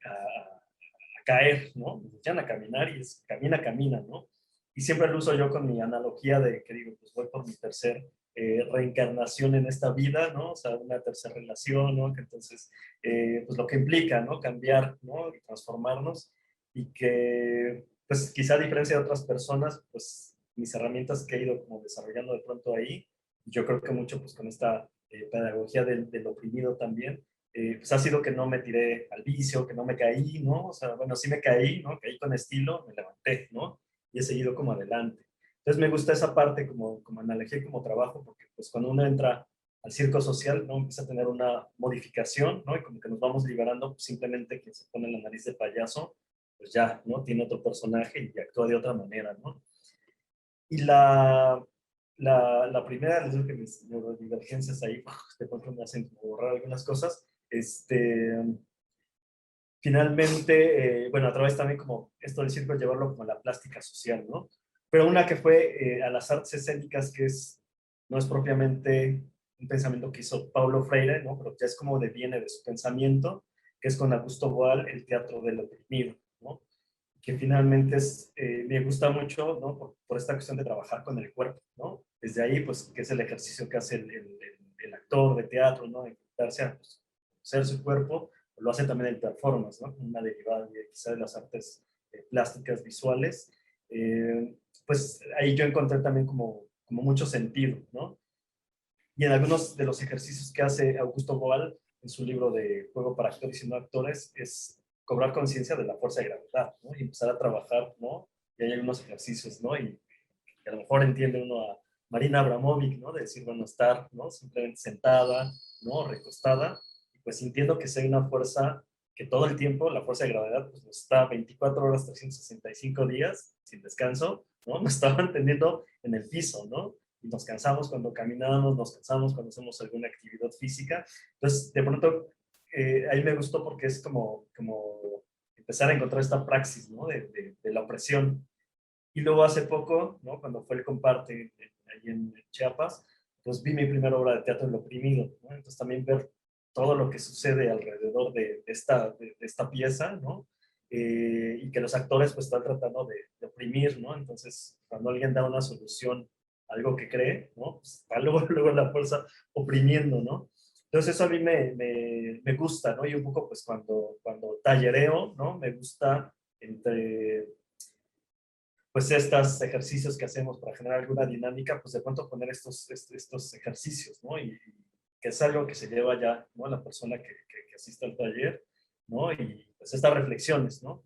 [SPEAKER 4] caer, ¿no? Nos enseñan a caminar y es camina, camina, ¿no? Y siempre lo uso yo con mi analogía de que digo, pues voy por mi tercer reencarnación en esta vida, ¿no? O sea, una tercera relación, ¿no? Que entonces, pues lo que implica, ¿no? Cambiar, ¿no? Y transformarnos y que, pues quizá a diferencia de otras personas, pues mis herramientas que he ido como desarrollando de pronto ahí, yo creo que mucho pues con esta pedagogía del oprimido también, pues ha sido que no me tiré al vicio, que no me caí, ¿no? O sea, bueno, sí me caí, ¿no? Caí con estilo, me levanté, ¿no? Y he seguido como adelante. Entonces me gusta esa parte como analogía y como trabajo, porque pues cuando uno entra al circo social, ¿no? Empieza a tener una modificación, ¿no? Y como que nos vamos liberando, pues simplemente quien se pone la nariz de payaso, pues ya, ¿no? Tiene otro personaje y actúa de otra manera, ¿no? Y la primera, les digo que mis neurodivergencias ahí, de pronto me hacen como borrar algunas cosas, finalmente, bueno, a través también como esto del circo, llevarlo como a la plástica social, ¿no? Pero una que fue a las artes escénicas, que no es propiamente un pensamiento que hizo Paulo Freire, ¿no? Pero ya es como viene de su pensamiento, que es con Augusto Boal, el teatro del oprimido, ¿no? Que finalmente me gusta mucho, ¿no? Por esta cuestión de trabajar con el cuerpo, ¿no? Desde ahí, pues, que es el ejercicio que hace el actor de teatro, ¿no? De enfrentarse a pues, conocer su cuerpo, lo hace también el performance, ¿no? Una derivada quizá de las artes plásticas visuales. Pues ahí yo encontré también como mucho sentido, ¿no? Y en algunos de los ejercicios que hace Augusto Boal en su libro de Juego para actores y no actores es cobrar conciencia de la fuerza de gravedad, ¿no? Y empezar a trabajar, ¿no? Y hay algunos ejercicios, ¿no? Y a lo mejor entiende uno a Marina Abramovic, ¿no? De decir, bueno, estar, ¿no? Simplemente sentada, ¿no? Recostada, y pues sintiendo que hay una fuerza que todo el tiempo, la fuerza de gravedad, pues nos está 24 horas, 365 días, sin descanso, ¿no? Nos está manteniendo en el piso, ¿no? Y nos cansamos cuando caminamos, nos cansamos cuando hacemos alguna actividad física. Entonces, de pronto, ahí me gustó porque es como empezar a encontrar esta praxis, ¿no? De la opresión. Y luego hace poco, ¿no? Cuando fue el Comparte ahí en Chiapas, pues vi mi primera obra de teatro, El Oprimido, ¿no? Entonces también ver todo lo que sucede alrededor de esta pieza, ¿no? Y que los actores pues están tratando de oprimir, ¿no? Entonces, cuando alguien da una solución a algo que cree, ¿no? Pues está luego la fuerza oprimiendo, ¿no? Entonces eso a mí me gusta, ¿no? Y un poco pues cuando tallereo, ¿no? Me gusta entre pues estos ejercicios que hacemos para generar alguna dinámica, pues de pronto poner estos ejercicios, ¿no? Y que es algo que se lleva ya, ¿no? A la persona que asiste al taller, ¿no? Y pues estas reflexiones, ¿no?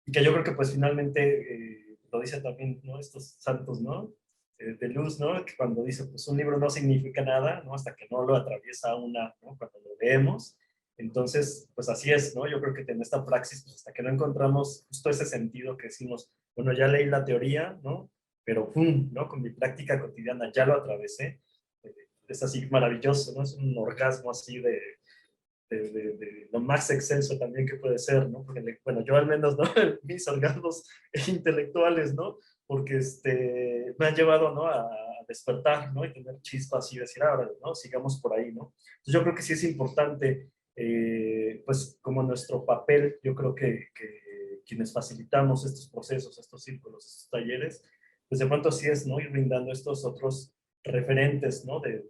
[SPEAKER 4] Y que yo creo que pues finalmente, lo dice también, ¿no? Estos santos, ¿no? De luz, ¿no? Que cuando dice, pues un libro no significa nada, ¿no? Hasta que no lo atraviesa una, ¿no? Cuando lo leemos. Entonces, pues así es, ¿no? Yo creo que en esta praxis, pues hasta que no encontramos justo ese sentido que decimos, bueno, ya leí la teoría, ¿no? Pero ¡pum!, ¿no? Con mi práctica cotidiana ya lo atravesé. Es así maravilloso, ¿no? Es un orgasmo así de lo más excelso también que puede ser, ¿no? Porque, bueno, yo al menos, ¿no? Mis orgasmos intelectuales, ¿no? Porque me han llevado, ¿no? A despertar, ¿no? Y tener chispas y decir, ahora, ¿no? Sigamos por ahí, ¿no? Entonces yo creo que sí es importante, pues como nuestro papel, yo creo que quienes facilitamos estos procesos, estos círculos, estos talleres, pues de pronto sí es, ¿no? Ir brindando estos otros referentes, ¿no? De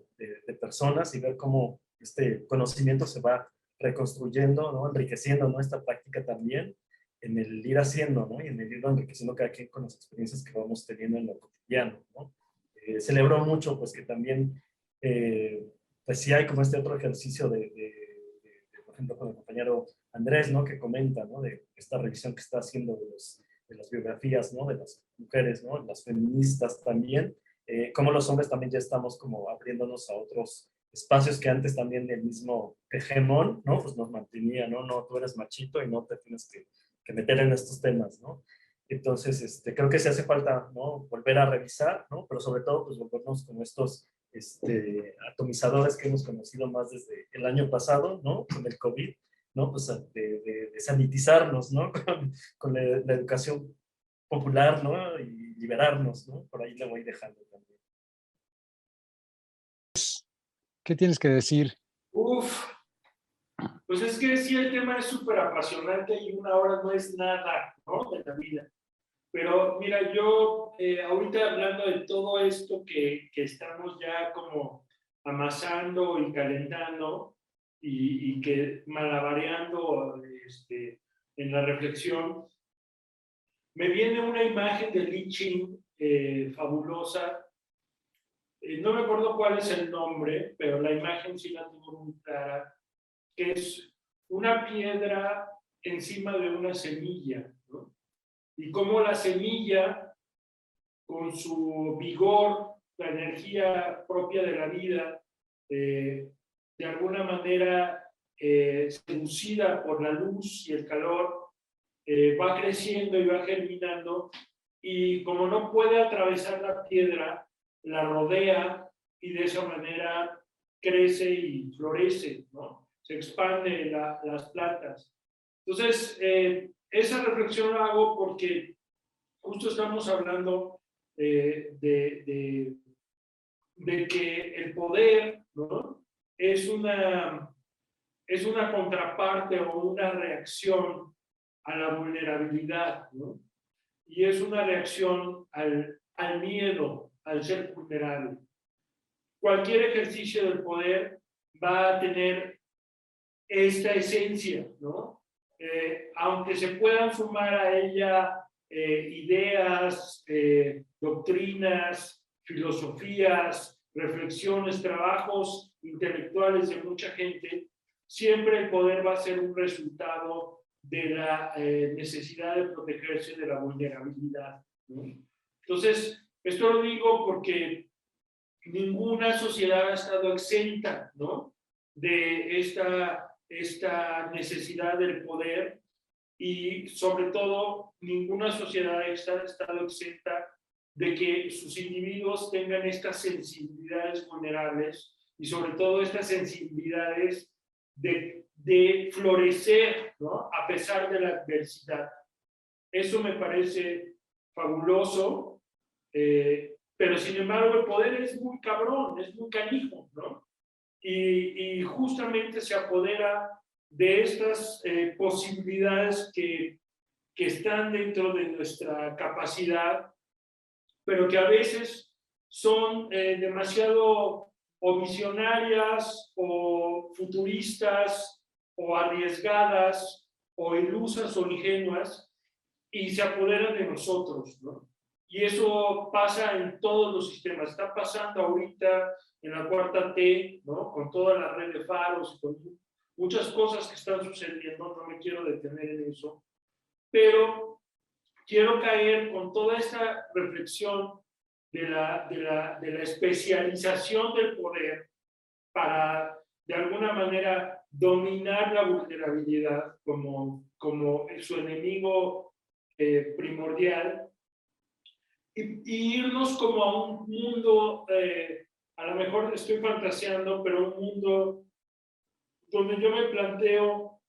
[SPEAKER 4] personas y ver cómo este conocimiento se va reconstruyendo, ¿no? Enriqueciendo, ¿no? Esta práctica también en el ir haciendo, ¿no? Y en el ir enriqueciendo cada quien con las experiencias que vamos teniendo en lo cotidiano, ¿no? Celebro mucho, pues, que también, pues, sí hay como este otro ejercicio por ejemplo, con el compañero Andrés, ¿no? Que comenta, ¿no? De esta revisión que está haciendo de las biografías, ¿no? De las mujeres, ¿no? Las feministas también, cómo los hombres también ya estamos como abriéndonos a otros espacios que antes también el mismo hegemón, ¿no? Pues nos mantenía, ¿no? No, tú eres machito y no te tienes que meter en estos temas, ¿no? Entonces, creo que se hace falta, ¿no? Volver a revisar, ¿no? Pero sobre todo, pues volvernos con estos atomizadores que hemos conocido más desde el año pasado, ¿no? Con el COVID, ¿no? Pues de sanitizarnos, ¿no? Con la educación popular, ¿no? Y liberarnos, ¿no? Por ahí le voy dejando también.
[SPEAKER 2] ¿Qué tienes que decir?
[SPEAKER 6] Uf, pues es que sí, el tema es súper apasionante y una hora no es nada, ¿no? De la vida. Pero mira, yo ahorita hablando de todo esto que estamos ya como amasando y calentando y que malabareando en la reflexión, me viene una imagen de Li Ching fabulosa. No me acuerdo cuál es el nombre, pero la imagen sí la tengo muy clara, que es una piedra encima de una semilla, ¿no? Y cómo la semilla, con su vigor, la energía propia de la vida, de alguna manera seducida por la luz y el calor, va creciendo y va germinando, y como no puede atravesar la piedra, la rodea y de esa manera crece y florece, ¿no? Se expande las plantas. Entonces, esa reflexión la hago porque justo estamos hablando de que el poder, ¿no? es una contraparte o una reacción a la vulnerabilidad, ¿no? Y es una reacción al miedo, al ser vulnerable. Cualquier ejercicio del poder va a tener esta esencia, ¿no? Aunque se puedan sumar a ella ideas, doctrinas, filosofías, reflexiones, trabajos intelectuales de mucha gente, siempre el poder va a ser un resultado de la necesidad de protegerse de la vulnerabilidad, ¿no? Entonces, esto lo digo porque ninguna sociedad ha estado exenta, ¿no? De esta necesidad del poder, y sobre todo ninguna sociedad ha estado exenta de que sus individuos tengan estas sensibilidades vulnerables y sobre todo estas sensibilidades de florecer, ¿no? A pesar de la adversidad. Eso me parece fabuloso, pero sin embargo el poder es muy cabrón, es muy canijo, ¿no? Y justamente se apodera de estas posibilidades que están dentro de nuestra capacidad, pero que a veces son demasiado o visionarias o futuristas o arriesgadas o ilusas o ingenuas, y se apoderan de nosotros, ¿no? Y eso pasa en todos los sistemas. Está pasando ahorita en la cuarta T, ¿no? Con toda la red de faros, con muchas cosas que están sucediendo, no me quiero detener en eso, pero quiero caer con toda esta reflexión de la especialización del poder para, de alguna manera, dominar la vulnerabilidad como su enemigo primordial, y irnos como a un mundo, a lo mejor estoy fantaseando, pero un mundo donde yo me planteo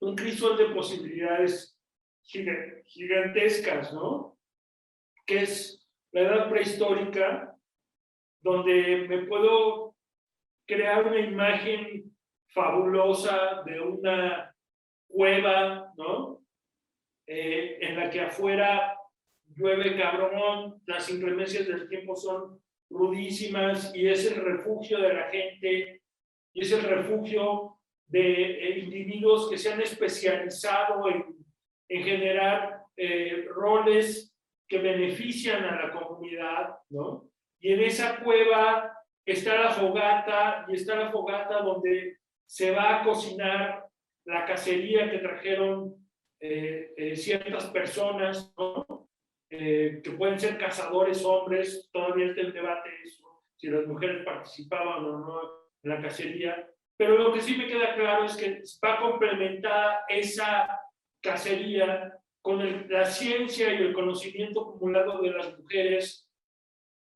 [SPEAKER 6] un crisol de posibilidades gigantescas, ¿no? Que es la edad prehistórica, donde me puedo crear una imagen fabulosa de una cueva, ¿no? En la que afuera llueve cabrón, las inclemencias del tiempo son rudísimas y es el refugio de la gente y es el refugio de individuos que se han especializado en generar roles que benefician a la comunidad, ¿no? Y en esa cueva está la fogata, y está la fogata donde se va a cocinar la cacería que trajeron ciertas personas, ¿no? Que pueden ser cazadores hombres, todavía está el debate eso, si las mujeres participaban o no en la cacería, pero lo que sí me queda claro es que va complementada esa cacería con la ciencia y el conocimiento acumulado de las mujeres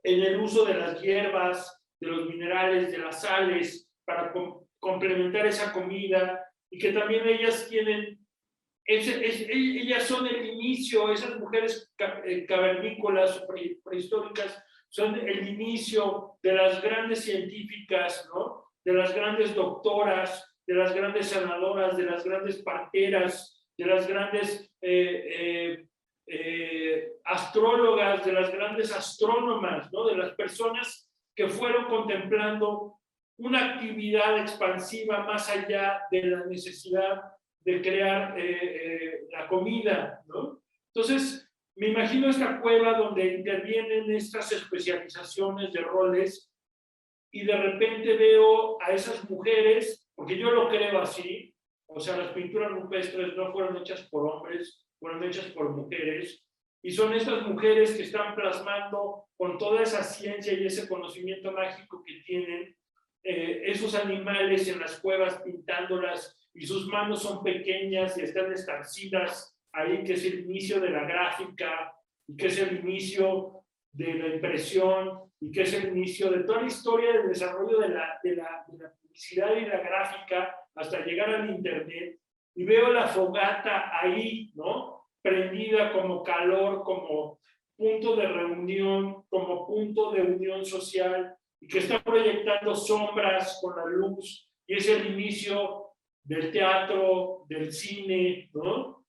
[SPEAKER 6] en el uso de las hierbas, de los minerales, de las sales, para complementar esa comida, y que también ellas tienen, ellas son el inicio, esas mujeres cavernícolas o prehistóricas son el inicio de las grandes científicas, ¿no? De las grandes doctoras, de las grandes sanadoras, de las grandes parteras, de las grandes astrólogas, de las grandes astrónomas, ¿no? De las personas que fueron contemplando una actividad expansiva más allá de la necesidad de crear la comida, ¿no? Entonces, me imagino esta cueva donde intervienen estas especializaciones de roles, y de repente veo a esas mujeres, porque yo lo creo así, o sea, las pinturas rupestres no fueron hechas por hombres, fueron hechas por mujeres, y son estas mujeres que están plasmando con toda esa ciencia y ese conocimiento mágico que tienen, esos animales en las cuevas pintándolas, y sus manos son pequeñas y están estarcidas ahí, que es el inicio de la gráfica, y que es el inicio de la impresión, y que es el inicio de toda la historia del desarrollo de la publicidad y la gráfica hasta llegar al internet. Y veo la fogata ahí, ¿no? Prendida como calor, como punto de reunión, como punto de unión social, y que está proyectando sombras con la luz, y es el inicio del teatro, del cine, ¿no?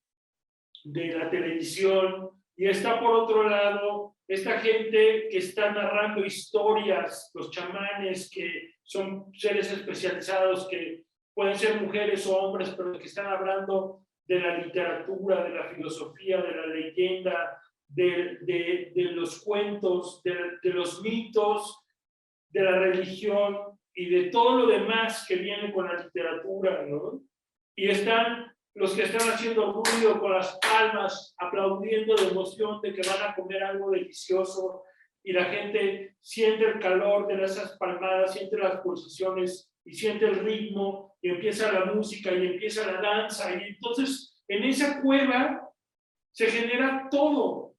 [SPEAKER 6] De la televisión. Y está por otro lado esta gente que está narrando historias, los chamanes, que son seres especializados, que pueden ser mujeres o hombres, pero que están hablando de la literatura, de la filosofía, de la leyenda, de los cuentos, de los mitos, de la religión y de todo lo demás que viene con la literatura, ¿no? Y están los que están haciendo ruido con las palmas, aplaudiendo de emoción de que van a comer algo delicioso, y la gente siente el calor de esas palmadas, siente las pulsaciones y siente el ritmo, y empieza la música y empieza la danza, y entonces en esa cueva se genera todo,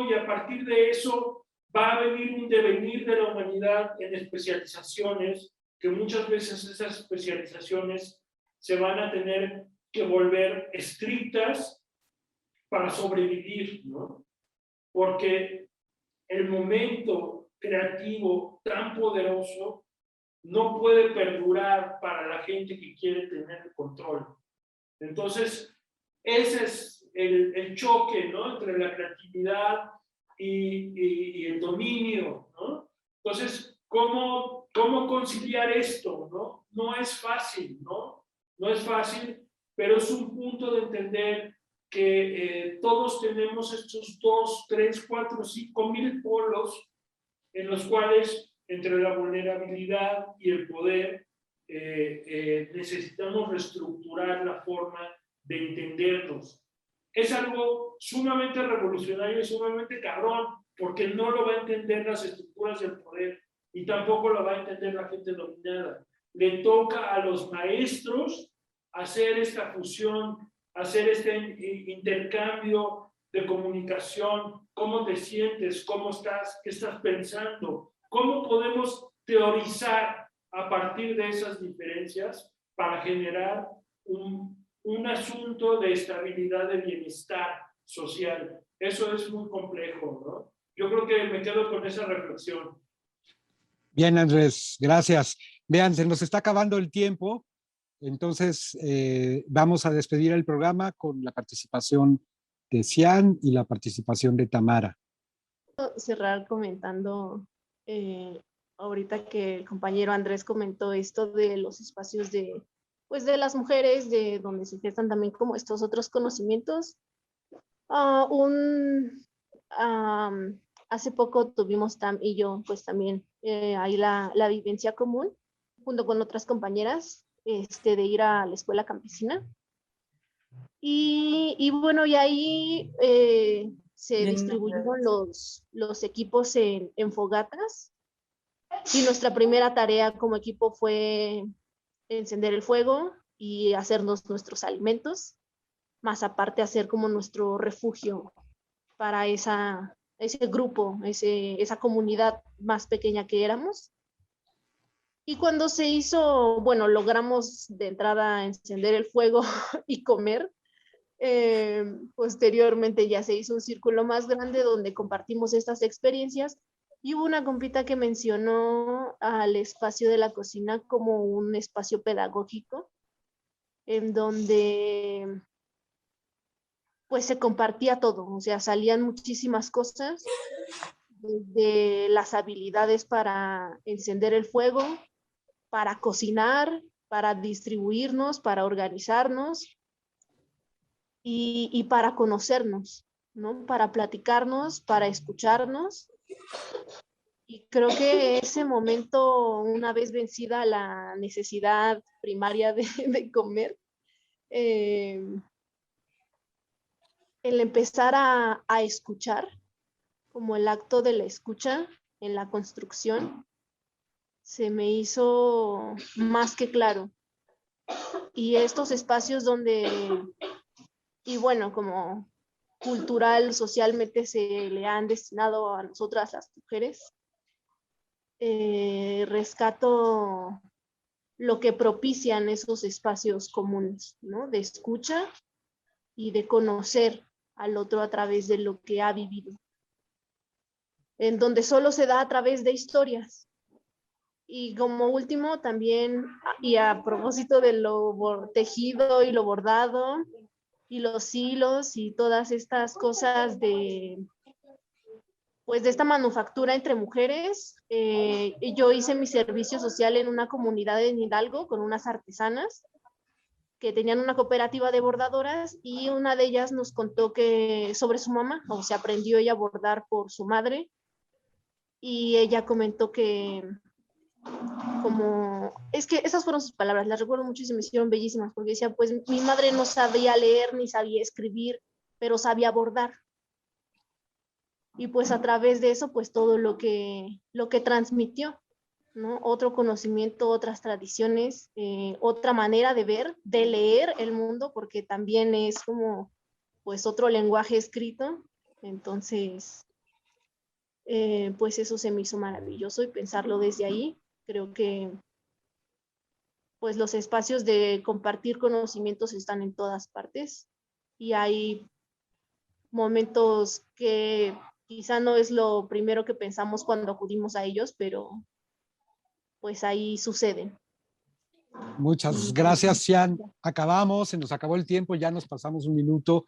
[SPEAKER 6] y a partir de eso va a venir un devenir de la humanidad en especializaciones, que muchas veces esas especializaciones se van a tener que volver estrictas para sobrevivir, ¿no? Porque el momento creativo tan poderoso no puede perdurar para la gente que quiere tener el control. Entonces, ese es el choque, ¿no? Entre la creatividad y el dominio, ¿no? Entonces, ¿cómo conciliar esto, no? No es fácil, ¿no? No es fácil, pero es un punto de entender que todos tenemos estos 2, 3, 4, 5 mil polos en los cuales entre la vulnerabilidad y el poder necesitamos reestructurar la forma de entendernos. Es algo sumamente revolucionario y sumamente cabrón, porque no lo va a entender las estructuras del poder y tampoco lo va a entender la gente dominada. Le toca a los maestros hacer esta fusión, hacer este intercambio de comunicación, cómo te sientes, cómo estás, qué estás pensando, cómo podemos teorizar a partir de esas diferencias para generar un asunto de estabilidad, de bienestar social. Eso es muy complejo, ¿no? Yo creo que me quedo con esa reflexión.
[SPEAKER 2] Bien, Andrés, gracias. Vean, se nos está acabando el tiempo, entonces vamos a despedir el programa con la participación de Cian y la participación de Tamara.
[SPEAKER 5] Cerrar comentando, ahorita que el compañero Andrés comentó esto de los espacios de, pues de las mujeres, de donde se gestan también como estos otros conocimientos. Hace poco tuvimos Tam y yo, pues también ahí la vivencia común, junto con otras compañeras, de ir a la escuela campesina. Y bueno, y ahí se distribuyeron los equipos en fogatas. Y nuestra primera tarea como equipo fue encender el fuego y hacernos nuestros alimentos, más aparte hacer como nuestro refugio para ese grupo, esa comunidad más pequeña que éramos. Y cuando se hizo, bueno, logramos de entrada encender el fuego y comer, posteriormente ya se hizo un círculo más grande donde compartimos estas experiencias y hubo una compita que mencionó al espacio de la cocina como un espacio pedagógico en donde pues se compartía todo, o sea, salían muchísimas cosas, desde las habilidades para encender el fuego, para cocinar, para distribuirnos, para organizarnos y para conocernos, ¿no? Para platicarnos, para escucharnos. Y creo que ese momento, una vez vencida la necesidad primaria de comer, el empezar a escuchar, como el acto de la escucha en la construcción, se me hizo más que claro. Y estos espacios donde, y bueno, como cultural, socialmente se le han destinado a nosotras las mujeres, rescato lo que propician esos espacios comunes, ¿no? De escucha y de conocer al otro a través de lo que ha vivido, en donde solo se da a través de historias. Y como último también, y a propósito de lo tejido y lo bordado y los hilos y todas estas cosas de, pues de esta manufactura entre mujeres, yo hice mi servicio social en una comunidad en Hidalgo con unas artesanas que tenían una cooperativa de bordadoras y una de ellas nos contó que sobre su mamá, o sea, aprendió ella a bordar por su madre y ella comentó que como, es que esas fueron sus palabras, las recuerdo mucho y se me hicieron bellísimas, porque decía, pues mi madre no sabía leer ni sabía escribir, pero sabía bordar. Y pues a través de eso, pues todo lo que transmitió, ¿no? Otro conocimiento, otras tradiciones, otra manera de ver, de leer el mundo, porque también es como, pues otro lenguaje escrito. Entonces, pues eso se me hizo maravilloso y pensarlo desde ahí. Creo que pues los espacios de compartir conocimientos están en todas partes y hay momentos que quizá no es lo primero que pensamos cuando acudimos a ellos, pero pues ahí suceden.
[SPEAKER 2] Muchas gracias, Cian. Acabamos, se nos acabó el tiempo, ya nos pasamos un minuto.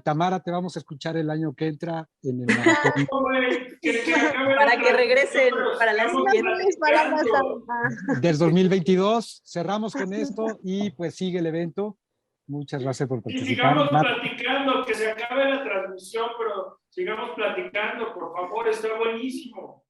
[SPEAKER 2] Tamara, te vamos a escuchar el año que entra en el maratón.
[SPEAKER 7] Para que regresen para la siguiente.
[SPEAKER 2] Del 2022, cerramos con esto y pues sigue el evento. Muchas gracias por
[SPEAKER 6] Y
[SPEAKER 2] participar.
[SPEAKER 6] sigamos platicando, que se acabe la transmisión, pero sigamos platicando, por favor, está buenísimo.